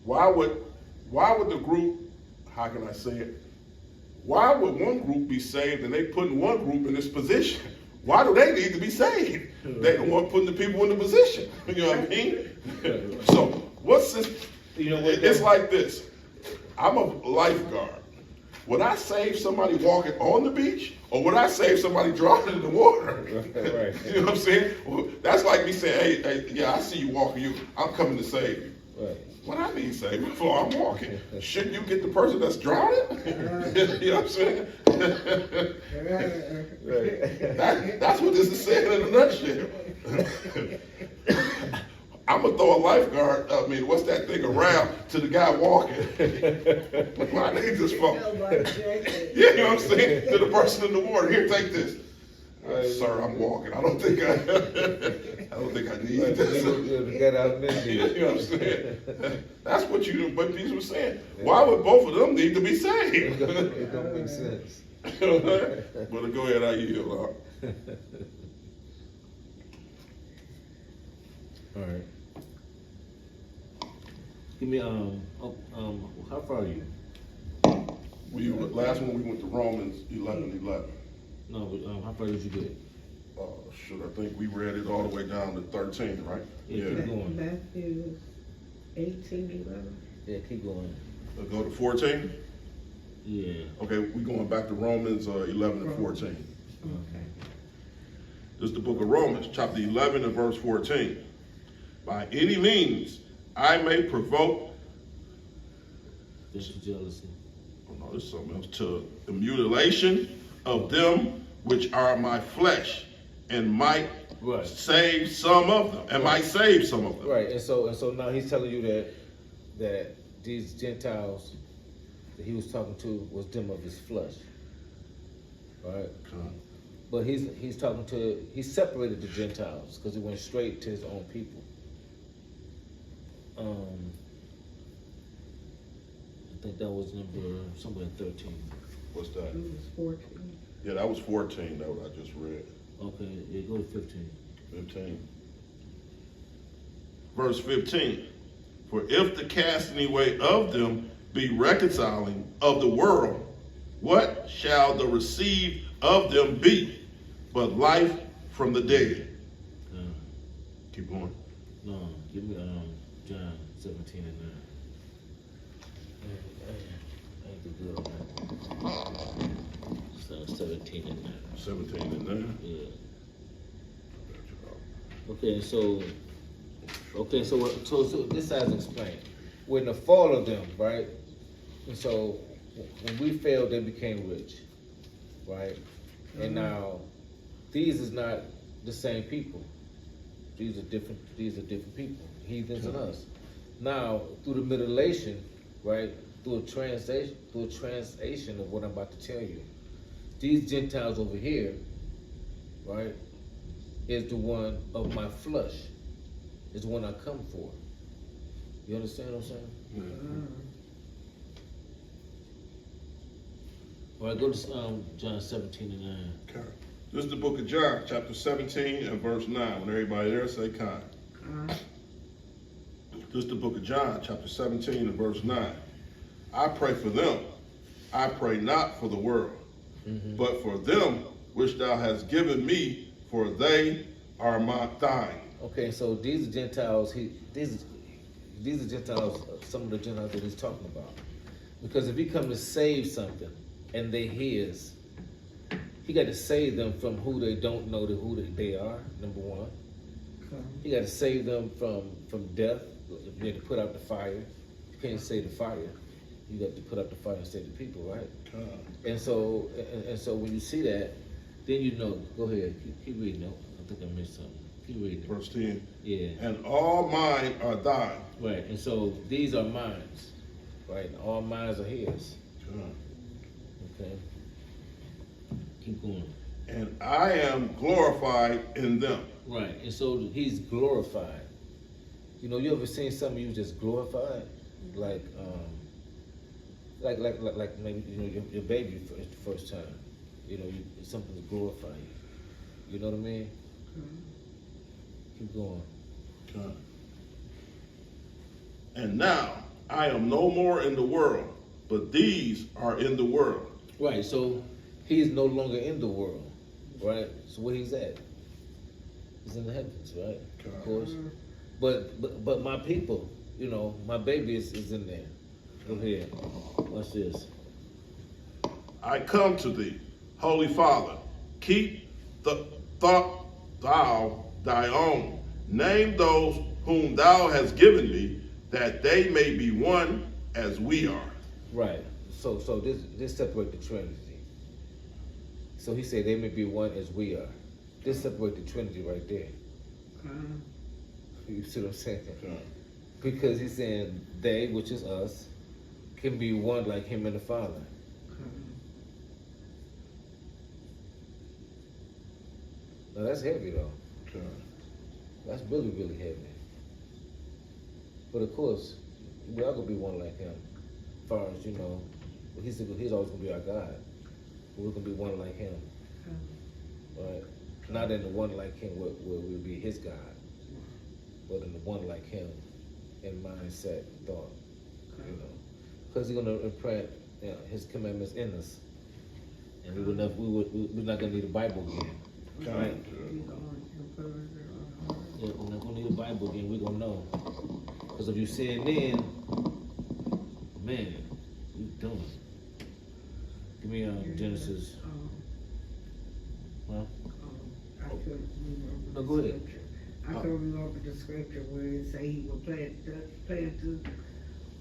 why would the group, how can I say it? Why would one group be saved and they putting one group in this position? Why do they need to be saved? They don't want putting the people in the position. You know what I mean? So what's this?
You know what?
It's like this. I'm a lifeguard. Would I save somebody walking on the beach, or would I save somebody drowning in the water?
Right.
You know what I'm saying? Well, that's like me saying, hey, yeah, I see you walking. I'm coming to save you.
Right.
What I need saving before I'm walking? Shouldn't you get the person that's drowning? You know what I'm saying? That's what this is saying in a nutshell. I'm gonna throw a lifeguard. What's that thing around to the guy walking? Why I need this phone? Yeah, you know what I'm saying? To the person in the water. Here, take this. Sir, I'm walking. I don't think I need this.
You
know what I'm saying? That's what people were saying. Why would both of them need to be saved?
It don't make sense.
But go ahead, I yield out.
All right. Give me how far are you?
Last one we went to Romans 11:11.
No, but how far did you get?
I think we read it all the way down to 13, right?
Yeah. Keep going.
Matthew 18:11.
Yeah, keep going.
Go to 14?
Yeah.
Okay, we're going back to Romans 11 and 14.
Okay.
This is the book of Romans, chapter 11 and verse 14. By any means I may provoke.
This is jealousy.
Oh no, this is something else. To the mutilation of them which are my flesh, and might save some of them, and might save some of them.
Right, and so now he's telling you that these Gentiles that he was talking to was them of his flesh. Right?
Okay.
But he separated the Gentiles because he went straight to his own people. I think that was number somewhere in 13.
What's that?
It was 14.
Yeah, that was 14, that what I just read.
Okay, yeah, go to 15.
15. Verse 15. For if the casting away of them be reconciling of the world, what shall the receive of them be but life from the dead? Keep going.
No, give me John 17 and 9. I ain't too good on that. So 17 and 9.
17 and 9?
Yeah. Okay, so this has explained. When the fall of them, right? And so when we failed, they became rich, right? And now these is not the same people. These are different people, heathens and us. Now through the mutilation, right? Through a translation of what I'm about to tell you, these Gentiles over here, right? is the one of my flesh, is the one I come for. You understand what I'm saying? All right, go to John 17 and 9.
Okay. This is the book of John, chapter 17 and verse 9. When everybody there say kind. This is the book of John, chapter 17 and verse 9. I pray for them. I pray not for the world, but for them which thou hast given me, for they are thine.
Okay, so these are Gentiles. These are Gentiles. Some of the Gentiles that he's talking about. Because if he come to save something and they his, he got to save them from who they don't know to who they are. Number one, he got to save them from death. You have to put out the fire. You can't save the fire. You got to put out the fire and save the people, right? And so when you see that, then you know. Go ahead, keep reading. No, I think I missed something. Keep reading.
Verse 10.
Yeah.
And all mine are thine.
Right, and so these are mine, right? All mine are his. Okay. Keep going.
And I am glorified in them.
Right, and so he's glorified. You know, you ever seen something you just glorified? Like maybe, you know, your baby for the first time. You know, it's something to glorify you. You know what I mean? Keep going.
And now I am no more in the world, but these are in the world.
Right, so he's no longer in the world, right? So where he's at? He's in the heavens, right? Of course. But my people, you know, my baby is in there. Go ahead. Watch this.
I come to thee, Holy Father, keep the thought thou thy own. Name those whom thou hast given me, that they may be one as we are.
Right. So this separate the Trinity. So he said they may be one as we are. This separate the Trinity right there. You see what I'm saying? Because he's saying they, which is us, can be one like him and the Father. Now that's heavy though. That's really, really heavy. But of course, we are gonna be one like him. As far as, you know, he's always gonna be our God. But we're gonna be one like him. Right? Not in the one like him where we'll be his God, but in the one like him in mindset and thought. You know. Because he's gonna imprint, you know, his commandments in us. And we're not gonna need a Bible again. Right? Yeah, we're not gonna need a Bible again, we're gonna know. Because if you sin then, man, you doing. Give me Genesis. Huh?
I couldn't remember.
No, go ahead.
I couldn't remember the scripture where it say he will plant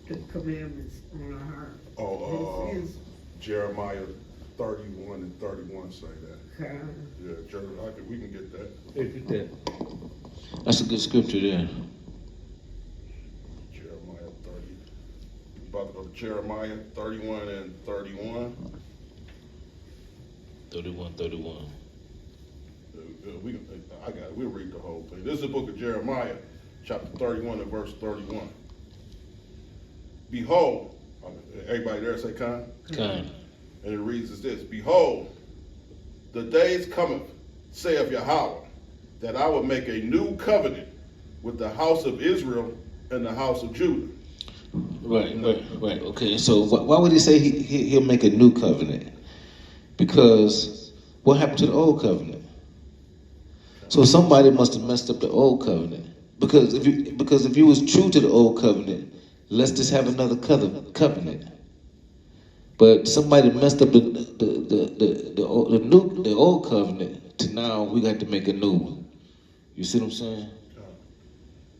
the commandments on our heart.
Jeremiah 31 and 31 say that.
Okay.
Yeah, we can get that.
Hey, get that.
That's a good scripture there.
Jeremiah 30. We about to go to Jeremiah 31 and 31.
31.
I got it. We'll read the whole thing. This is the book of Jeremiah, chapter 31 and verse 31. Behold, everybody there say kind?
Kind.
And it reads as this: Behold, the days cometh, saith Yahweh, that I will make a new covenant with the house of Israel and the house of Judah.
Right. Okay, so why would he say he'll make a new covenant? Because what happened to the old covenant? So somebody must have messed up the old covenant. Because if you was true to the old covenant, let's just have another covenant. But somebody messed up the old covenant to now we got to make a new one. You see what I'm saying?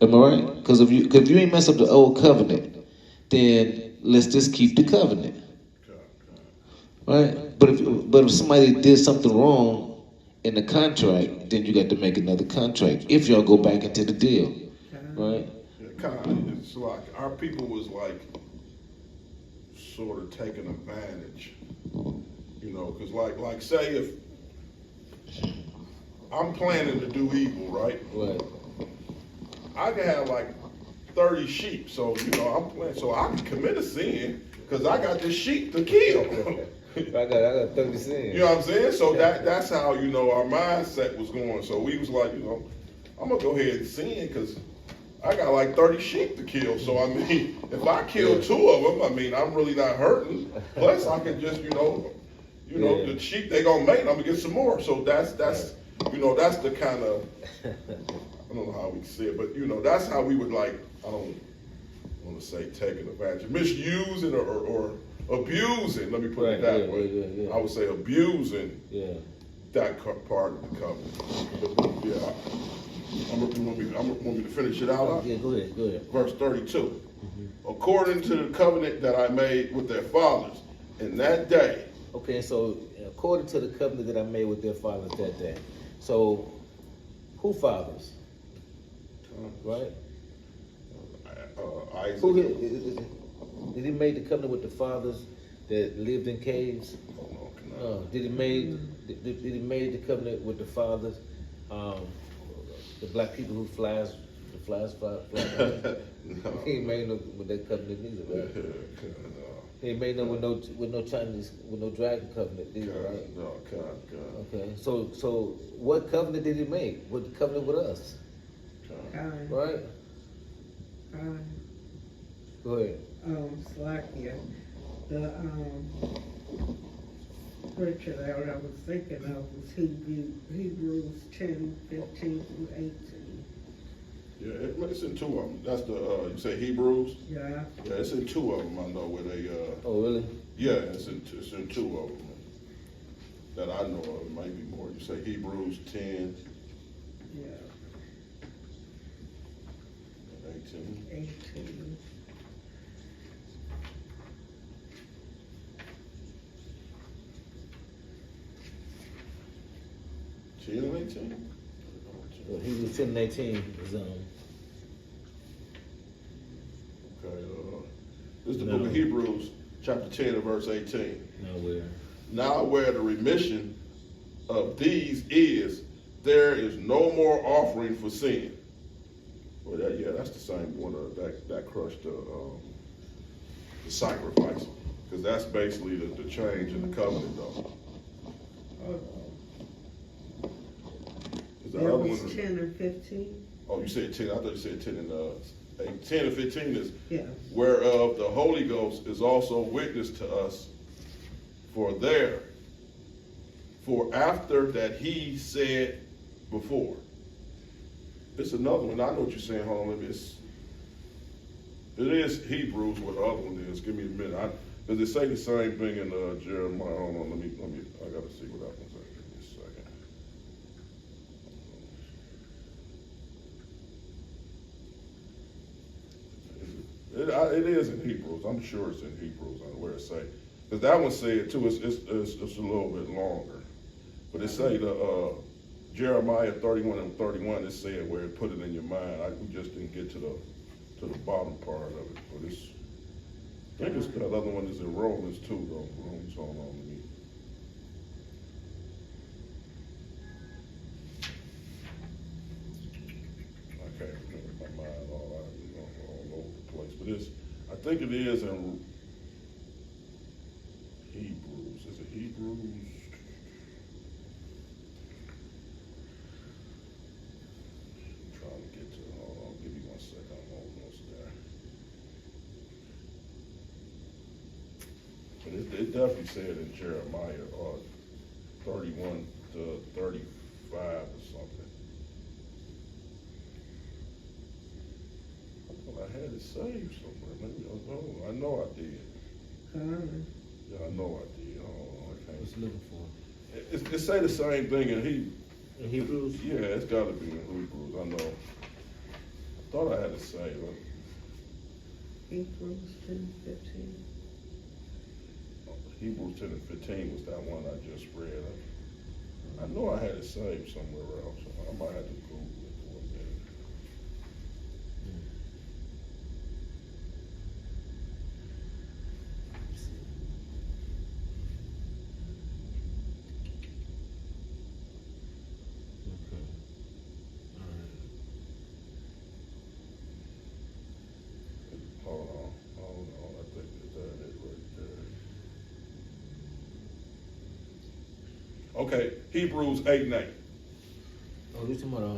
Am I right? Because if you ain't mess up the old covenant, then let's just keep the covenant. Right? But if somebody did something wrong in the contract, then you got to make another contract if y'all go back into the deal. Right?
Yeah, it's like our people was like sort of taking advantage, you know, because like say if I'm planning to do evil, right?
Right.
I can have like 30 sheep, so you know I'm planning, so I can commit a sin because I got this sheep to kill.
I got 30 cents.
You know what I'm saying? So that's how, you know, our mindset was going. So we was like, you know, I'm gonna go ahead and sin because I got like 30 sheep to kill. So I mean, if I kill 2 of them, I mean, I'm really not hurting. Plus, I can just, you know, the sheep they gonna make, I'm gonna get some more. So that's you know, that's the kind of, I don't know how we say it, but you know, that's how we would like, I don't want to say taking advantage, misusing or abusing, let me put it that way.
Yeah.
I would say abusing that part of the covenant. But yeah, want me to finish it out?
Yeah, go ahead.
Verse 32. According to the covenant that I made with their fathers in that day.
Okay, so according to the covenant that I made with their fathers that day. So, who fathers? Right?
Isaac.
Who did he make the covenant with the fathers that lived in caves? Did he made the covenant with the fathers, the black people who fly?
No.
He ain't made no with that covenant neither, right? He ain't made no with no Chinese with no dragon covenant either, right?
No,
Okay, so what covenant did he make? What the covenant with us, right? Go ahead.
Slakia, the scripture that I was thinking of was Hebrews 10, 15 through 18.
Yeah, it's in 2 of them. That's the, you say Hebrews?
Yeah.
Yeah, it's in 2 of them, I know, where they,
Oh, really?
yeah, it's in 2 of them that I know of. It might be more. You say Hebrews 10,
Yeah.
18.
18.
and 18?
Well, Hebrews 10 and 18 is
Okay, this is the
No.
book of Hebrews, chapter 10 and verse 18.
nowhere.
Now where the remission of these is, there is no more offering for sin. Well, that's the same one that crushed the sacrifice, because that's basically the change in the covenant, though. Is the
That
other
was
one?
10 and 15?
Oh, you said 10. I thought you said 10 and 8. 10 and 15 is
Yes.
whereof the Holy Ghost is also witness to us. For after that he said before. It's another one. I know what you're saying. Hold on, it is Hebrews what the other one is. Give me a minute. Does it say the same thing in Jeremiah? Hold on, let me. I gotta see what that one's at. Give me a second. It is in Hebrews. I'm sure it's in Hebrews. I know where it say. Because that one said too. It's a little bit longer, but it say the Jeremiah 31 and 31. It said where it put it in your mind. We just didn't get to the bottom part of it. But I think it's the other one is in Romans too, though. Romans, hold on, let me. I can't remember my mind all over the place. But I think it is in Hebrews. Is it Hebrews? I'm trying to get to it. Hold on, give me 1 second. I'm almost there. But it definitely said in Jeremiah 31 to 35 or something. I thought I had it saved somewhere. Maybe I know I did. Yeah, I know I did. Oh, I can't.
What's looking for?
It say the same thing in Hebrews.
In Hebrews?
Yeah, it's got to be in Hebrews. I know. I thought I had it saved.
Hebrews 10, 15.
Hebrews 10 and 15 was that one I just read. I know I had it saved somewhere else. I might have to Google it for a minute. Okay, Hebrews 8 and 8.
Oh, you talking about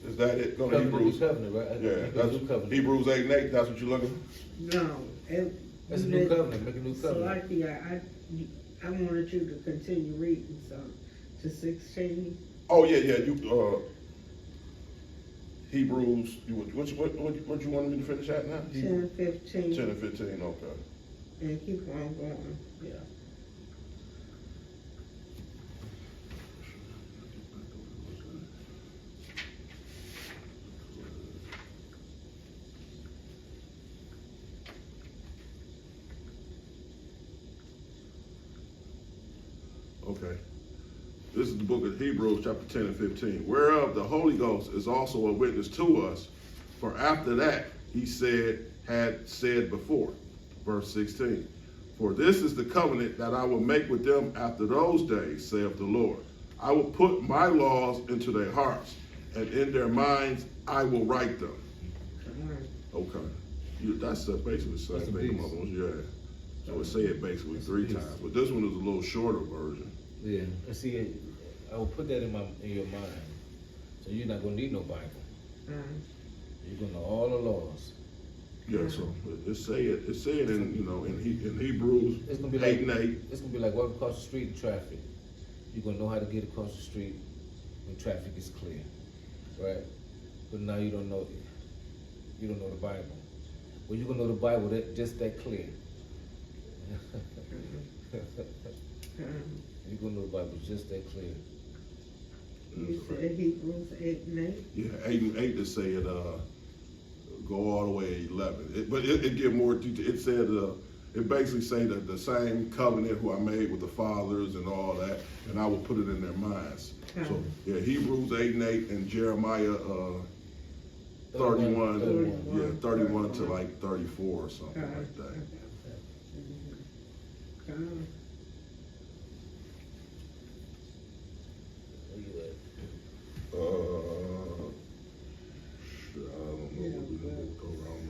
Is that it? Go to
covenant,
Hebrews.
new covenant, right?
Yeah, that's
new covenant.
Hebrews 8 and 8. That's what you're looking
No.
That's a new covenant. Make a new
So
covenant.
I wanted you to continue reading some to 16.
for? Oh yeah. You Hebrews. What you wanted me to finish at now?
10 and 15.
10 and 15. Okay.
And keep on going.
Yeah.
Okay. This is the book of Hebrews, chapter 10 and 15. Whereof the Holy Ghost is also a witness to us, for after that he had said before, verse 16. For this is the covenant that I will make with them after those days, saith the Lord. I will put my laws into their hearts, and in their minds I will write them. Okay. That's basically the same
That's a
thing.
beast.
Yeah. So it said basically 3
beast.
times. But this one is a little shorter version.
Yeah. And see, I will put that in your mind, so you're not gonna need no Bible. You're gonna know all the laws.
Yeah, so it said in Hebrews
It's gonna be
8
like
and 8.
It's gonna be like walking across the street in traffic. You're gonna know how to get across the street when traffic is clear, right? But now you don't know the Bible. Well, you're gonna know the Bible just that clear. You're gonna know the Bible just that clear.
You said Hebrews 8 and 8?
Yeah, 8 and 8 to say it go all the way to 11. But it give more detail. It said it basically say that the same covenant who I made with the fathers and all that, and I will put it in their minds. So yeah, Hebrews 8 and 8 and Jeremiah 31, 31 to like 34 or something like that.
Where you at?
Shit, I don't know what we moved around.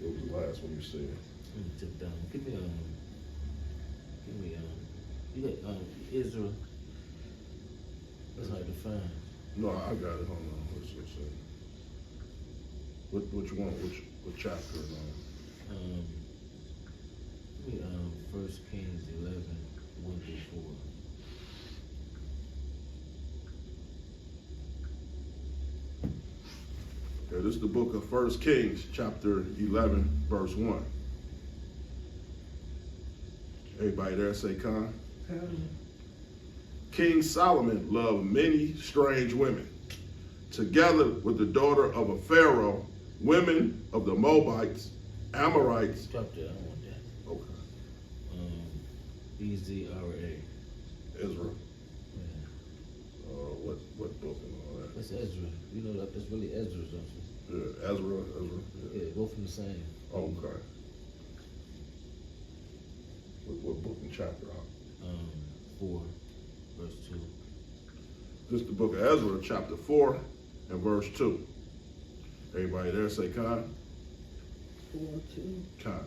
What was the last one you said?
Let me tip down. Give me you got Israel. That's hard to find.
No, I got it. Hold on. Let's see. What you want? What chapter?
Give me 1 Kings 11, 1 through 4.
Okay, this is the book of 1 Kings, chapter 11, verse 1. Everybody there say con? King Solomon loved many strange women, together with the daughter of a Pharaoh, women of the Moabites, Amorites.
Stop there. I don't want that.
Okay.
Ezra.
Ezra.
Yeah.
What book and all that?
That's Ezra. You know that's really Ezra's, don't you?
Yeah, Ezra.
Yeah, both from the same.
Okay. What book and chapter?
4, verse 2.
This is the book of Ezra, chapter 4 and verse 2. Everybody there say con?
4, 2.
Con.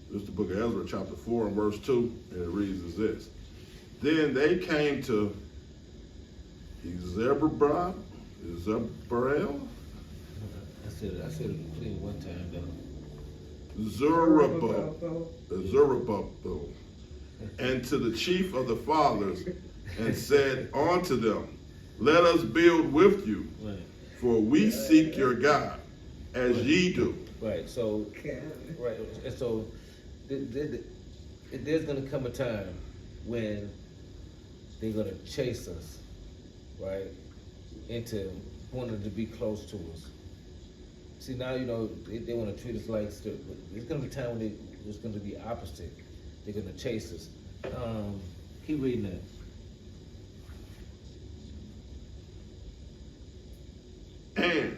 This is the book of Ezra, chapter 4 and verse 2, and it reads as this. Then they came to Zerubbabel.
I said it clean one time though.
Zerubbabel, and to the chief of the fathers, and said unto them, let us build with you,
Right.
for we seek your God, as ye do.
Right. So. Right. And so there's gonna come a time when they're gonna chase us, right, into wanting to be close to us. See, now, they want to treat us like stuff. There's going to be a time when it's going to be opposite. They're going to chase us. Keep reading that.
And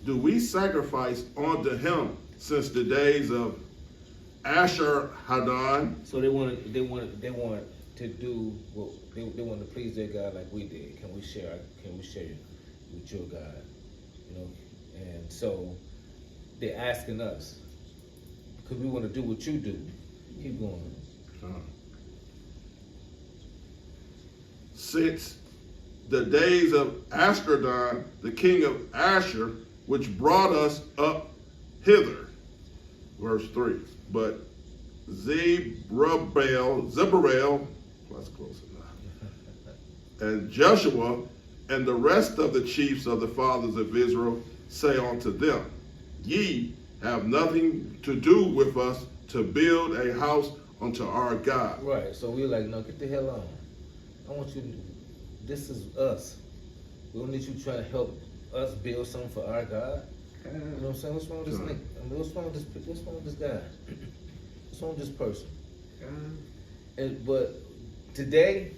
do we sacrifice unto him since the days of Asher Haddon?
So they want to do what they want to please their God like we did. Can we share with your God? And so they're asking us because we want to do what you do. Keep going.
Since the days of Ashkerdon, the king of Asher, which brought us up hither. Verse 3. But Zerubbabel, that's close enough, and Joshua and the rest of the chiefs of the fathers of Israel say unto them, Ye have nothing to do with us to build a house unto our God.
Right. So we're like, no, get the hell on. I want you to, this is us. We don't need you trying to help us build something for our God. You know what I'm saying? What's wrong with this nigga? I mean, what's wrong with this guy? What's wrong with this person? But today,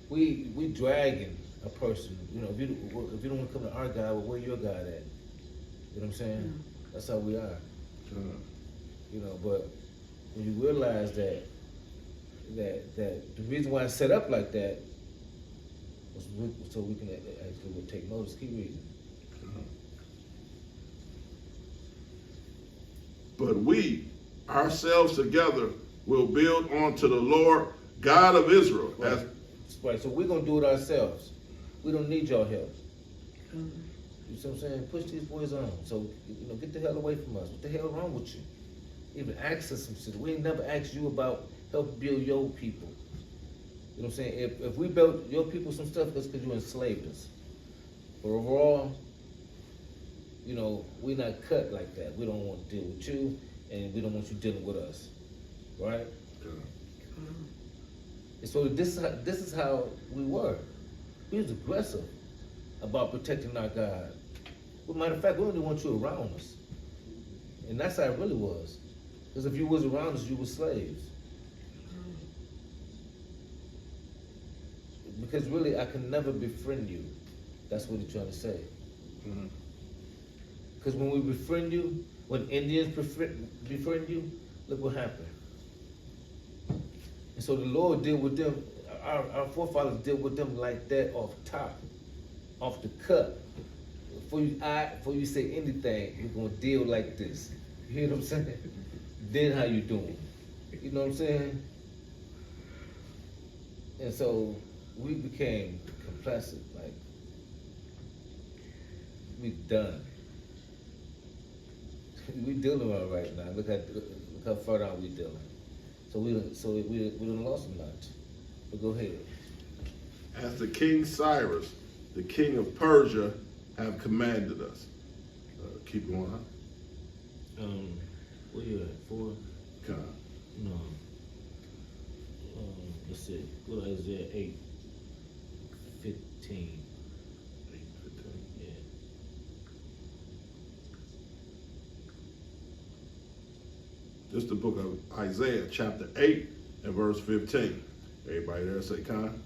we dragging a person. You know, if you don't want to come to our God, well, where your God at? You know what I'm saying? That's how we are. You know, but when you realize that the reason why it's set up like that was so we can actually take notice. Keep reading.
But we ourselves together will build unto the Lord God of Israel.
Right. Right. So we're gonna do it ourselves. We don't need y'all help. You see what I'm saying? Push these boys on. So, you know, get the hell away from us. What the hell wrong with you? Even ask us some shit. We ain't never asked you about help build your people. You know what I'm saying? If we built your people some stuff, that's because you enslaved us. But overall, you know, we're not cut like that. We don't want to deal with you, and we don't want you dealing with us. Right? And so this is how we were. We was aggressive about protecting our God. Well, matter of fact, we only want you around us. And that's how it really was. Because if you was around us, you were slaves. Because really, I can never befriend you. That's what he's trying to say. Because when we befriend you, when Indians befriend you, look what happened. And so the Lord deal with them, our forefathers deal with them like that off top, off the cut. Before you say anything, we're gonna deal like this. You hear what I'm saying? Then how you doing? You know what I'm saying? And so we became complacent, like we done. We dealing all right now. Look how far down we dealing. So we done lost a lot. But go ahead.
As the king Cyrus, the king of Persia, have commanded us. Keep going.
Where you at? 4?
Okay.
No. Let's see. Go to Isaiah 8:15.
8:15.
Yeah.
This is the book of Isaiah, chapter 8 and verse 15. Everybody there say kind?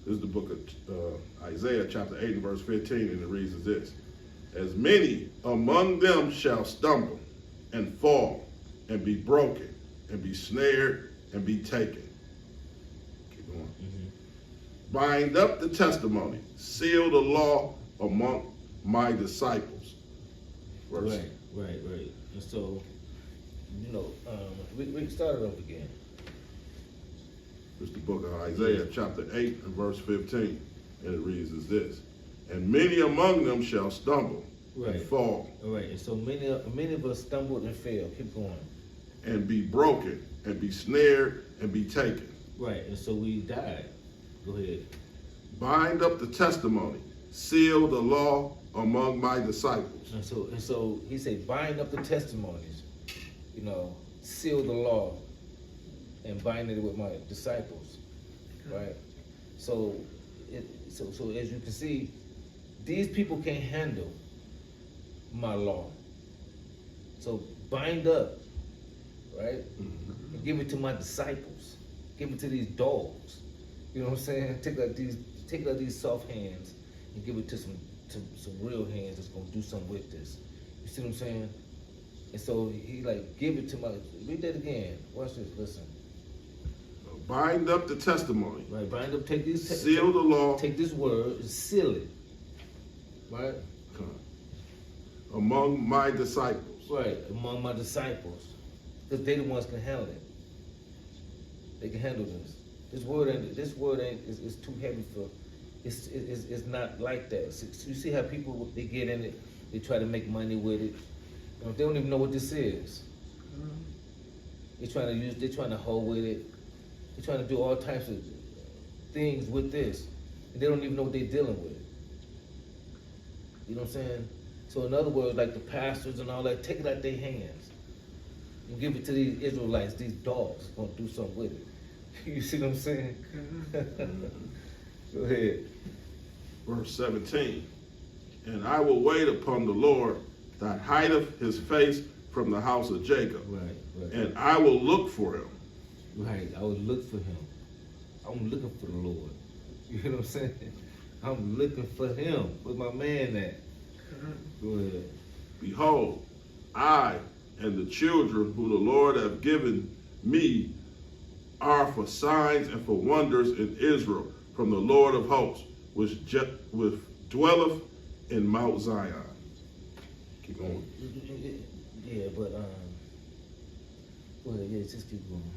This is the book of Isaiah, chapter 8 and verse 15, and it reads as this. As many among them shall stumble and fall and be broken and be snared and be taken. Keep going. Bind up the testimony, seal the law among my disciples. Verse.
Right. And so, you know, we can start it up again.
This is the book of Isaiah, chapter 8 and verse 15, and it reads as this. And many among them shall stumble and fall.
All right, and so many of us stumbled and fell. Keep going.
And be broken and be snared and be taken.
Right, and so we died. Go ahead.
Bind up the testimony, seal the law among my disciples.
And so he said, bind up the testimonies, you know, seal the law, and bind it with my disciples, right? So as you can see, these people can't handle my law. So bind up, right? And give it to my disciples. Give it to these dogs. You know what I'm saying? Take out these soft hands and give it to some real hands that's gonna do something with this. You see what I'm saying? And so he like, give it to my, read that again. Watch this, listen.
Bind up the testimony.
Right, bind up, take these,
seal the law.
Take this word and seal it. Right?
Among my disciples.
Right, among my disciples. Because they the ones can handle it. They can handle this. This word ain't is too heavy for. It's not like that. So you see how people they get in it, they try to make money with it. They don't even know what this is. They're trying to hold with it. They're trying to do all types of things with this, and they don't even know what they're dealing with. You know what I'm saying? So in other words, like the pastors and all that, take it out their hands and give it to these Israelites, these dogs, gonna do something with it. You see what I'm saying? Go ahead.
Verse 17. And I will wait upon the Lord that hideth his face from the house of Jacob.
Right.
And I will look for him.
Right. I will look for him. I'm looking for the Lord. You know what I'm saying? I'm looking for him. Where's my man at? Go ahead.
Behold, I and the children who the Lord hath given me are for signs and for wonders in Israel from the Lord of hosts, which dwelleth in Mount Zion. Keep going.
Yeah, but go ahead. Yeah, just keep going.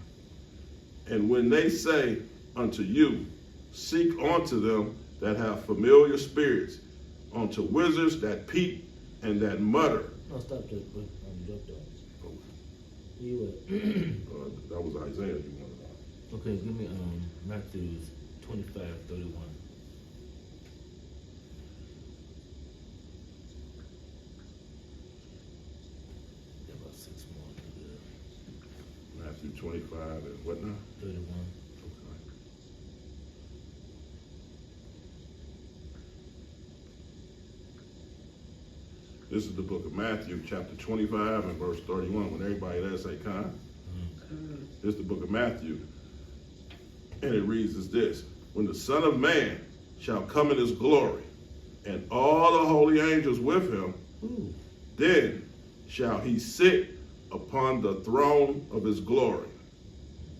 And when they say unto you, seek unto them that have familiar spirits, unto wizards that peep and that mutter.
No, stop there. Drop that. You
That was Isaiah you wanted on.
okay? Give me Matthew 25:31. About 6 more to do.
Matthew 25 and what now?
31.
Okay. This is the book of Matthew, chapter 25 and verse 31. When everybody there say, "Con." This is the book of Matthew. And it reads as this: when the Son of Man shall come in his glory, and all the holy angels with him, then shall he sit upon the throne of his glory.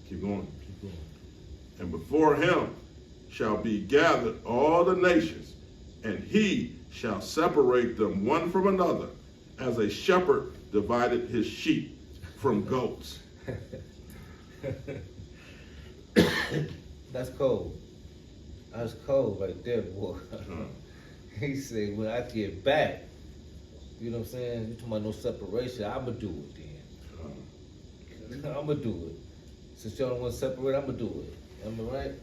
Keep going.
Keep going.
And before him shall be gathered all the nations, and he shall separate them one from another, as a shepherd divided his sheep from goats.
That's cold. That's cold right there, boy. He said, when I get back, you know what I'm saying? You talking about no separation, I'ma do it then. I'ma do it. Since y'all don't want to separate, I'ma do it. Am I right?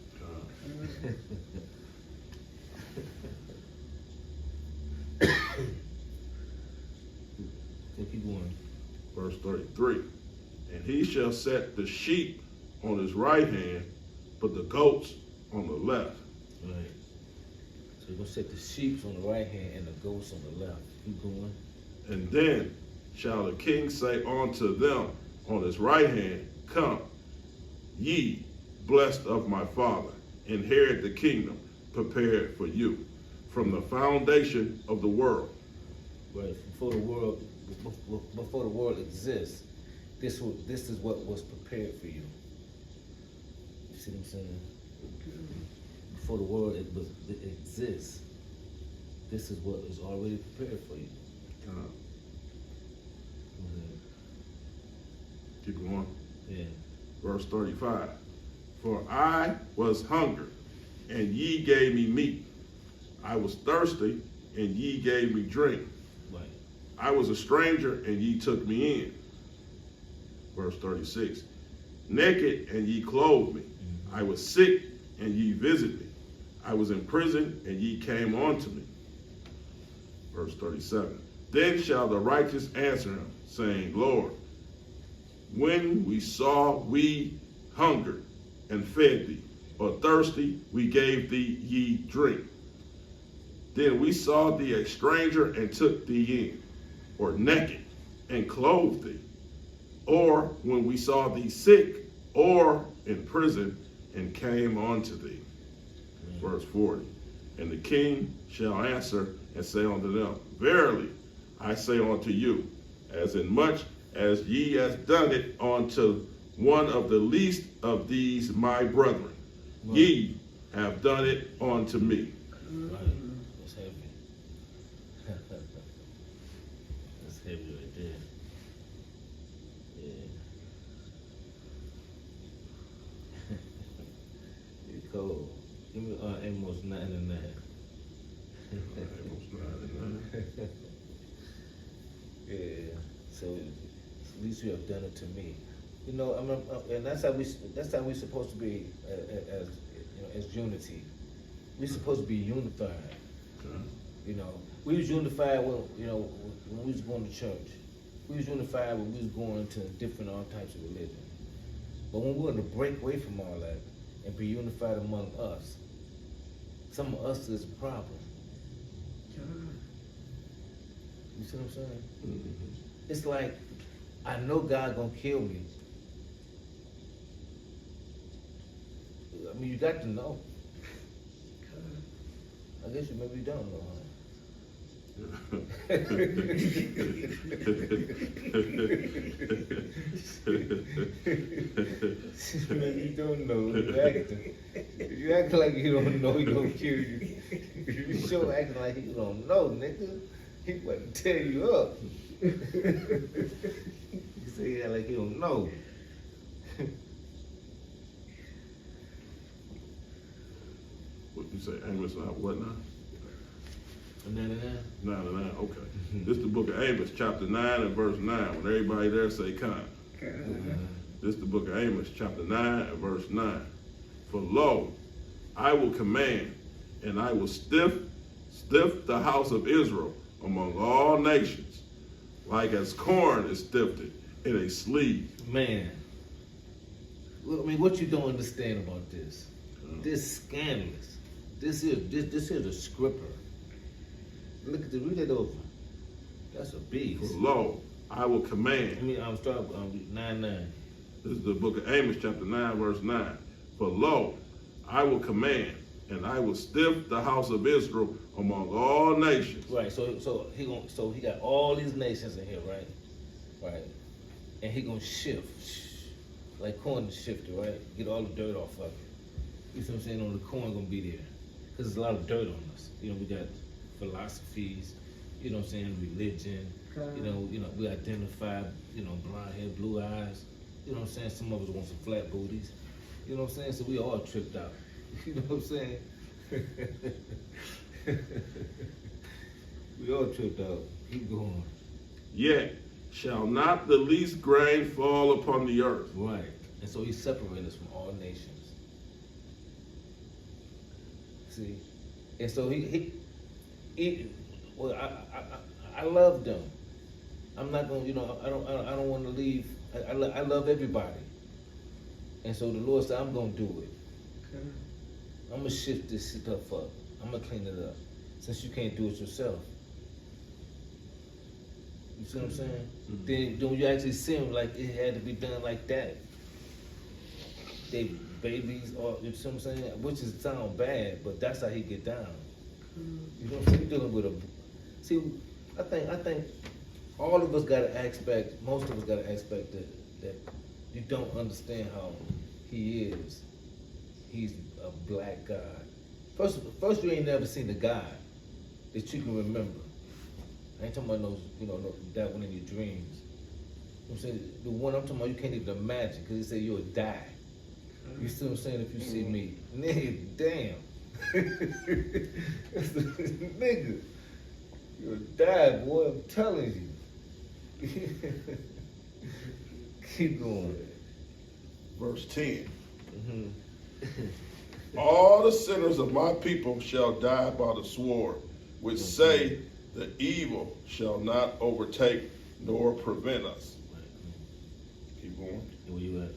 Keep going.
Verse 33. And he shall set the sheep on his right hand, but the goats on the left.
Right. So you're gonna set the sheep on the right hand and the goats on the left. Keep going.
And then shall the king say unto them on his right hand, Come, ye blessed of my Father, inherit the kingdom prepared for you from the foundation of the world.
Right. Before the world exists, this is what was prepared for you. You see what I'm saying? Before the world it exists, this is what is already prepared for you.
Keep going.
Yeah.
Verse 35. For I was hungered, and ye gave me meat. I was thirsty, and ye gave me drink.
Right.
I was a stranger, and ye took me in. Verse 36. Naked, and ye clothed me. I was sick, and ye visited me. I was in prison, and ye came unto me. Verse 37. Then shall the righteous answer him, saying, Lord, when we saw we hungered and fed thee, or thirsty, we gave thee ye drink. Then we saw thee a stranger and took thee in, or naked and clothed thee. Or when we saw thee sick, or in prison, and came unto thee. Verse 40. And the king shall answer and say unto them, Verily, I say unto you, as in much as ye have done it unto one of the least of these my brethren, ye have done it unto me.
Right. That's heavy. That's heavy right there. Yeah. Amos 9:9. Yeah. So at least you have done it to me. You know, and that's how we supposed to be as you know, as unity. We're supposed to be unified. You know, we was unified when we was going to church. We was unified when we was going to different all types of religion. But when we want to break away from all that and be unified among us, some of us is a problem. You see what I'm saying?
Mm-hmm.
It's like, I know God gonna kill me. I mean, you got to know. I guess you maybe don't know, maybe you don't know. You acting like you don't know he gonna kill you. You sure acting like you don't know, nigga. He wouldn't tear you up. You say that like you don't know.
What you say, Amos, what now?
9:9.
9:9, okay. This is the book of Amos, chapter 9 and verse 9. When everybody there say, come. This is the book of Amos, chapter 9 and verse 9. For lo, I will command, and I will stiff the house of Israel among all nations, like as corn is sifted in a sleeve.
Man, I mean, what you don't understand about this? This scandalous. This is a scripper. Look at read it over. That's a beast.
For lo, I will command.
I mean, I'm starting 9:9.
This is the book of Amos, chapter 9, verse 9. For lo, I will command, and I will stiff the house of Israel among all nations.
Right. So he got all these nations in here, right? Right. And he gonna shift, like corn shifted, right? Get all the dirt off of it. You see what I'm saying? On the corn gonna be there, cause there's a lot of dirt on us. You know, we got philosophies. You know what I'm saying? Religion. You know, we identify. You know, blonde hair, blue eyes. You know what I'm saying? Some of us want some flat booties. You know what I'm saying? So we all tripped out. You know what I'm saying? We all tripped out. Keep going.
Yet shall not the least grain fall upon the earth.
Right. And so he separated us from all nations. See? And so he well, I love them. I'm not gonna, you know, I don't want to leave. I love everybody. And so the Lord said, I'm gonna do it. I'm gonna shift this stuff up. I'm gonna clean it up. Since you can't do it yourself. You see what I'm saying? Then when you actually see them, like it had to be done like that. They babies, or you see what I'm saying? Which is sound bad, but that's how he get down. You know what I'm saying? You're dealing with I think all of us gotta expect, most of us gotta expect that you don't understand how he is. He's a black God. First you ain't never seen a God that you can remember. I ain't talking about those, you know, that one in your dreams. You know what I'm saying? The one I'm talking about, you can't even imagine, because he said you'll die. You see what I'm saying? If you see me. Nigga, damn. Nigga, you'll die, boy, I'm telling you. Keep going.
Verse 10.
Mm-hmm.
All the sinners of my people shall die by the sword, which say the evil shall not overtake nor prevent us. Keep going.
Where you at?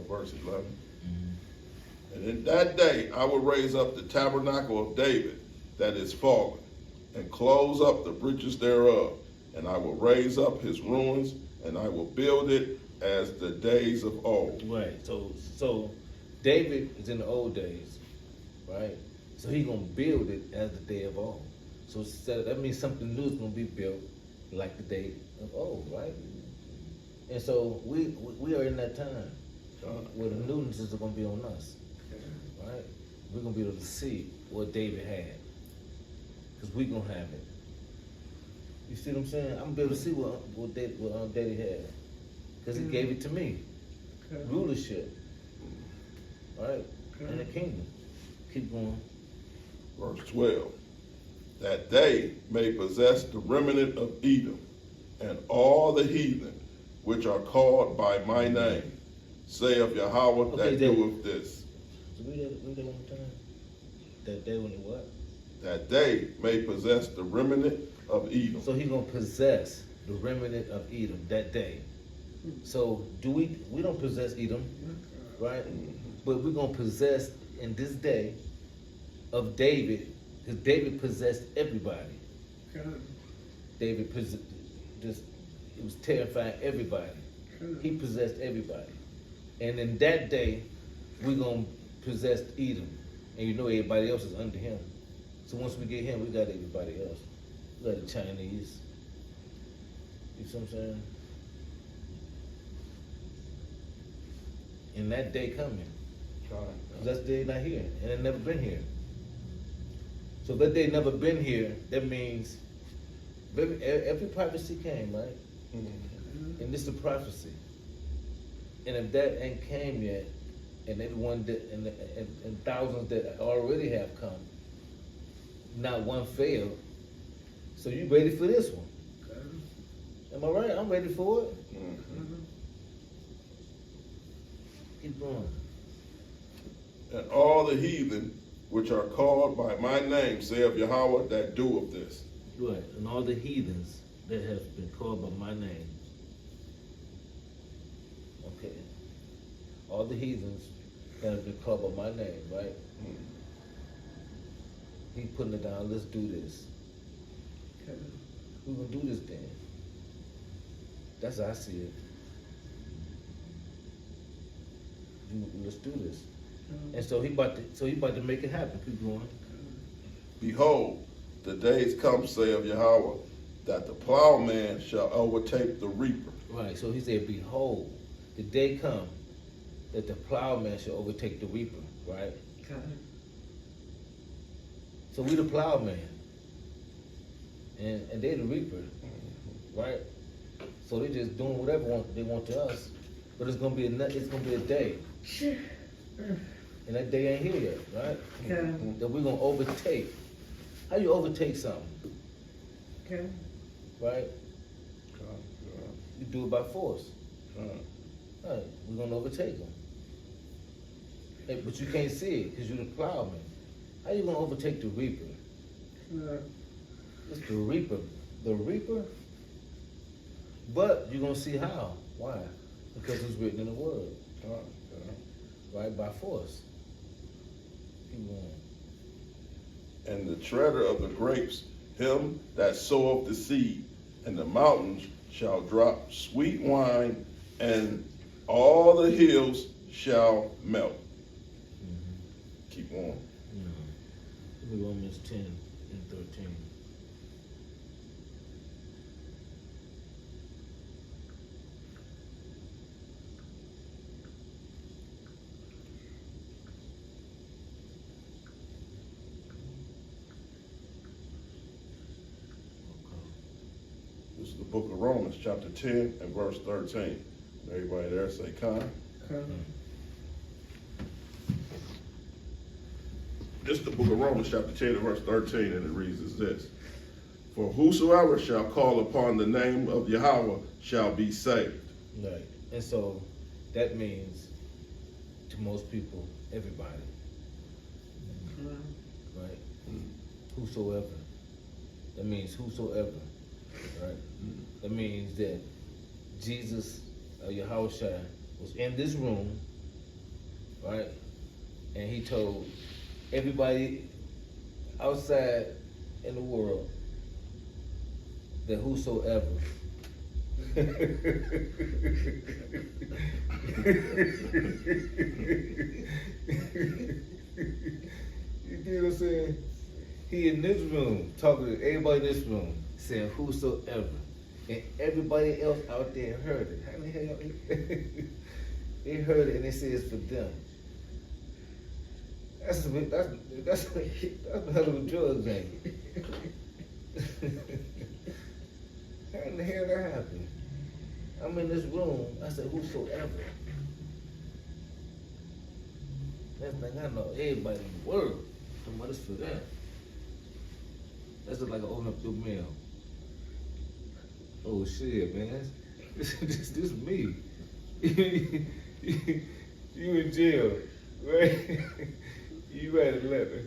Verse 11.
Mm-hmm.
And in that day I will raise up the tabernacle of David that is fallen, and close up the breaches thereof, and I will raise up his ruins, and I will build it as the days of old.
Right. So David is in the old days, right? So he gonna build it as the day of old. So that means something new is gonna be built like the day of old, right? And so we are in that time where the newness are gonna be on us, right? We're gonna be able to see what David had, because we gonna have it. You see what I'm saying? I'm gonna be able to see what Daddy had, because he gave it to me. Rulership, right? In the kingdom. Keep going.
Verse 12. That they may possess the remnant of Edom and all the heathen which are called by my name, saith Yahweh
Okay,
that doeth this.
Read that one more time. That they when it what?
That they may possess the remnant of Edom.
So he's gonna possess the remnant of Edom that day. So we don't possess Edom, right? But we're gonna possess in this day of David, because David possessed everybody. David it was terrifying everybody. He possessed everybody. And in that day, we're gonna possess Edom. And you know everybody else is under him. So once we get him, we got everybody else. We got the Chinese. You see what I'm saying? And that day coming. That day not here. And it never been here. So if that day never been here, that means every prophecy came, right? And this is a prophecy. And if that ain't came yet, and everyone that and thousands that already have come, not one failed. So you ready for this one? Am I right? I'm ready for it. Keep going.
And all the heathen which are called by my name, saith Yahweh that doeth this.
Right, and all the heathens that have been called by my name. Okay. All the heathens that have been called by my name, right? He putting it down, let's do this. We're gonna do this then. That's how I see it. Let's do this. And so he about to make it happen. Keep going.
Behold, the days come, saith Yahweh, that the plowman shall overtake the reaper.
Right, so he said, behold, the day come that the plowman shall overtake the reaper, right? So we the plowman. And they the reaper, right? So they just doing whatever they want to us. But it's gonna be a day. And that day ain't here yet, right? That we're gonna overtake. How you overtake something? Right? You do it by force. Right. We're gonna overtake them. Hey, but you can't see it because you're the plowman. How you gonna overtake the reaper? It's the reaper. The reaper? But you're gonna see how. Why? Because it's written in the word. Right? By force. Keep going.
And the treader of the grapes, him that soweth the seed, and the mountains shall drop sweet wine, and all the hills shall melt. Keep on.
Romans 10 and 13.
This is the book of Romans, chapter 10 and verse 13. Everybody there say, "Con." This is the book of Romans, chapter 10 and verse 13, and it reads as this. For whosoever shall call upon the name of Yahweh shall be saved.
Right. And so that means to most people, everybody. Right? Whosoever. That means whosoever. Right? That means that Jesus, Yahushua, was in this room, right? And he told everybody outside in the world that whosoever you know what I'm saying? He in this room, talking to everybody in this room, saying whosoever. And everybody else out there heard it. How the hell they heard it and they said it's for them. That's a hell of a drug, ain't it? How in the hell that happened? I'm in this room, I said whosoever. Next thing I know, everybody in the world, somebody's for that. That's just like an open up your mail. Oh shit, man. This me. You in jail, right? You write a letter.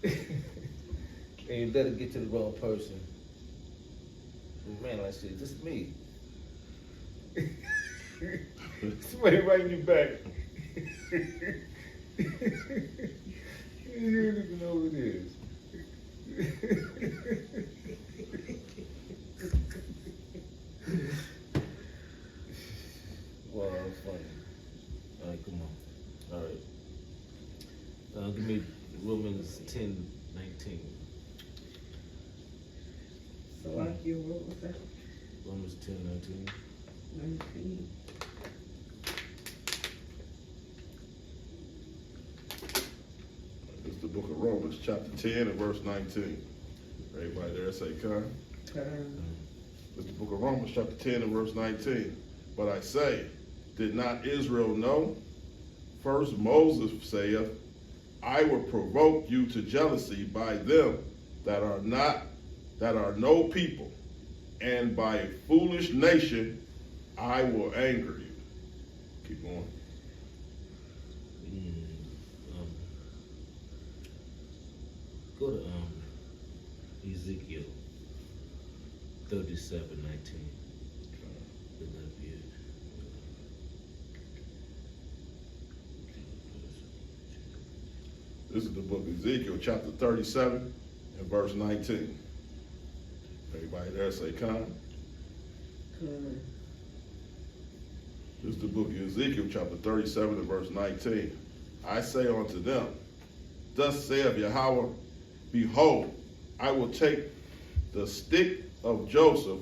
And you let it get to the wrong person. Man, like shit, this me. Somebody writing you back. You don't even know who it is. Wow, that's funny. All right, come on. All right. Give me Romans 10:19.
So like you, what was that?
Romans 10:19.
19.
It's the book of Romans, chapter 10 and verse 19. Everybody there say, "Come." It's the book of Romans, chapter 10 and verse 19. But I say, did not Israel know? First Moses saith, I will provoke you to jealousy by them that are no people, and by a foolish nation I will anger you. Keep going.
Go to Ezekiel 37:19. Would that be it?
This is the book of Ezekiel, chapter 37 and verse 19. Everybody there say, "Come." This is the book of Ezekiel, chapter 37 and verse 19. I say unto them, thus saith Yahweh, behold, I will take the stick of Joseph,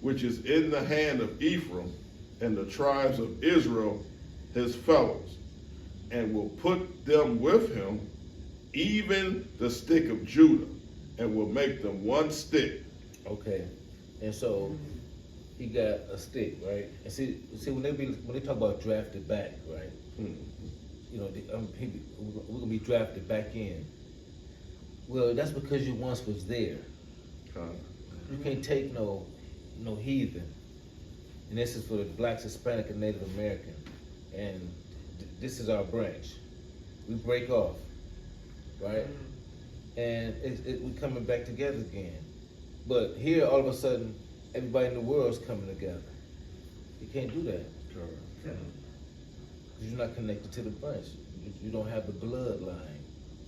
which is in the hand of Ephraim, and the tribes of Israel, his fellows, and will put them with him, even the stick of Judah, and will make them one stick.
Okay, and so he got a stick, right? And see when they talk about drafted back, right? You know, we're gonna be drafted back in. Well, that's because you once was there. You can't take no heathen. And this is for the blacks, Hispanic, and Native American. And this is our branch. We break off, right? And we're coming back together again. But here, all of a sudden, everybody in the world is coming together. You can't do that. Because you're not connected to the branch. You don't have the bloodline.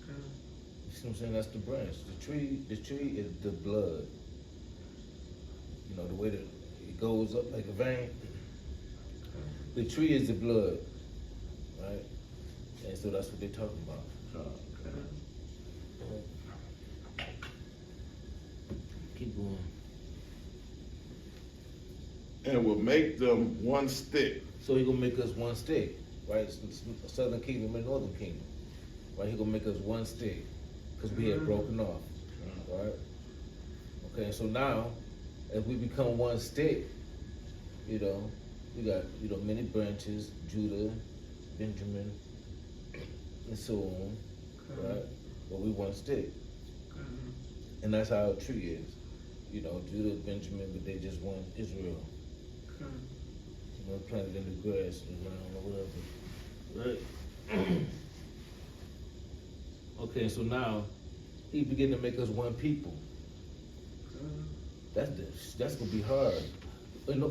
You see what I'm saying? That's the branch. The tree is the blood. You know, the way that it goes up like a vein. The tree is the blood, right? And so that's what they're talking about. Keep going.
And will make them one stick.
So he's gonna make us one stick, right? Southern Kingdom and Northern Kingdom, right? He's gonna make us one stick because we had broken off, right? Okay, so now as we become one stick, you know, we got many branches: Judah, Benjamin, and so on, right? But we one stick, and that's how a tree is. You know, Judah, Benjamin, but they just one Israel. You know, planted in the grass around or whatever. Right? Okay, so now he beginning to make us one people. That's gonna be hard. You know,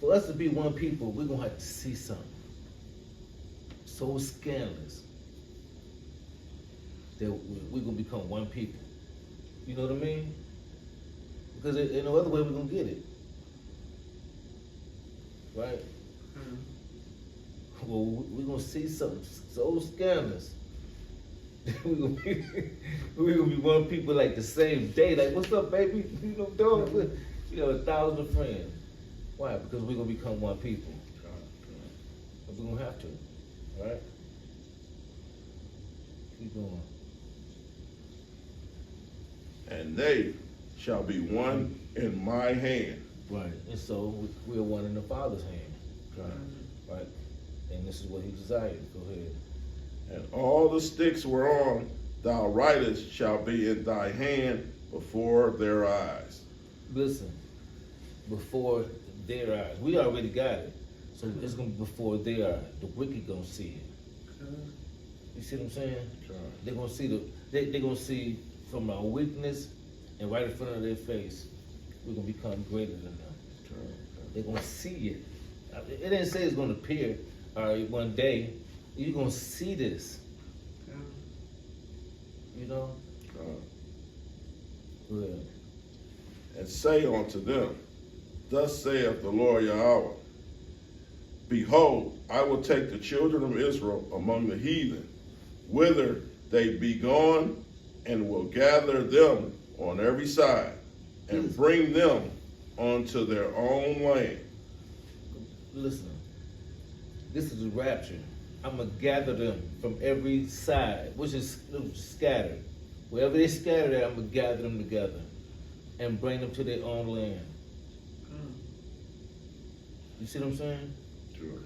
for us to be one people, we're gonna have to see something so scandalous that we're gonna become one people. You know what I mean? Because there's no other way we're gonna get it. Right? Well, we're gonna see something so scandalous. we're gonna be one people like the same day. Like, what's up, baby? You know, dog. You know, 1,000 friends. Why? Because we're gonna become one people. But we're gonna have to. Right? Keep going.
And they shall be one in my hand.
Right. And so we're one in the Father's hand. Right. And this is what he desired. Go ahead.
And all the sticks whereon thou writest shall be in thy hand before their eyes.
Listen, before their eyes. We already got it. So it's gonna be before their eyes. The wicked gonna see it. You see what I'm saying? They're gonna see they're gonna see from our weakness and right in front of their face, we're gonna become greater than them. They're gonna see it. It didn't say it's gonna appear one day. You're gonna see this. You know? Good.
And say unto them, thus saith the Lord Yahweh, behold, I will take the children of Israel among the heathen, whither they be gone, and will gather them on every side, and bring them unto their own land.
Listen, this is the rapture. I'm gonna gather them from every side, which is scattered. Wherever they scattered at, I'm gonna gather them together and bring them to their own land. You see what I'm saying?
Sure.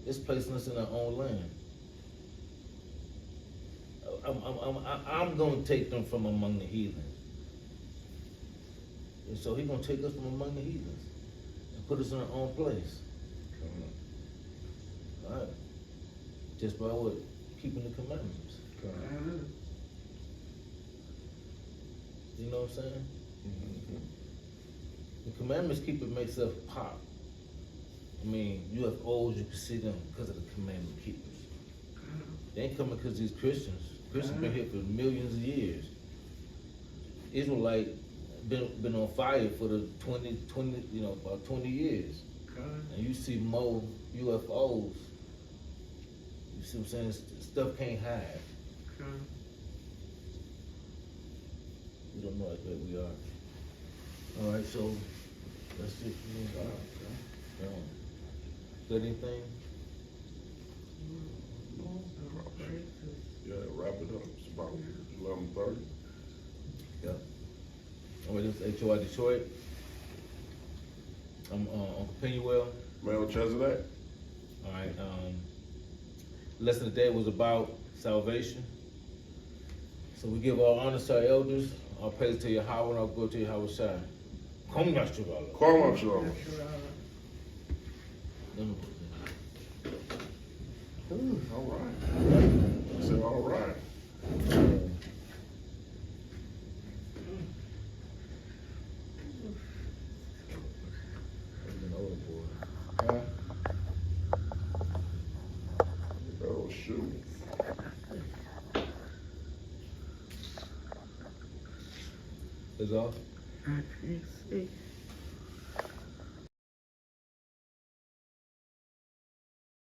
It's placing us in our own land. I'm gonna take them from among the heathen. And so he's gonna take us from among the heathens and put us in our own place. All right. Just by what? Keeping the commandments. You know what I'm saying? The commandments keep it makes us pop. I mean, UFOs, you can see them because of the commandment keepers. They ain't coming because these Christians. Christians been here for millions of years. Israelite been on fire for the 20, about 20 years. And you see more UFOs. You see what I'm saying? Stuff can't hide. We don't know how great we are. All right, so that's it for me. Got anything?
Yeah, wrap it up. It's about 11:30.
Yeah. All right, this is HOI Detroit. I'm Uncle Penuel.
Melchizedek.
All right. Lesson today was about salvation. So we give all honor to our elders. All praise to Yahweh, and I'll go to Yahweh Shai. Come, Yahshua.
Kwame Shalom. All right. I said, all right. Huh? Oh, shoot.
Is off?
I can't see.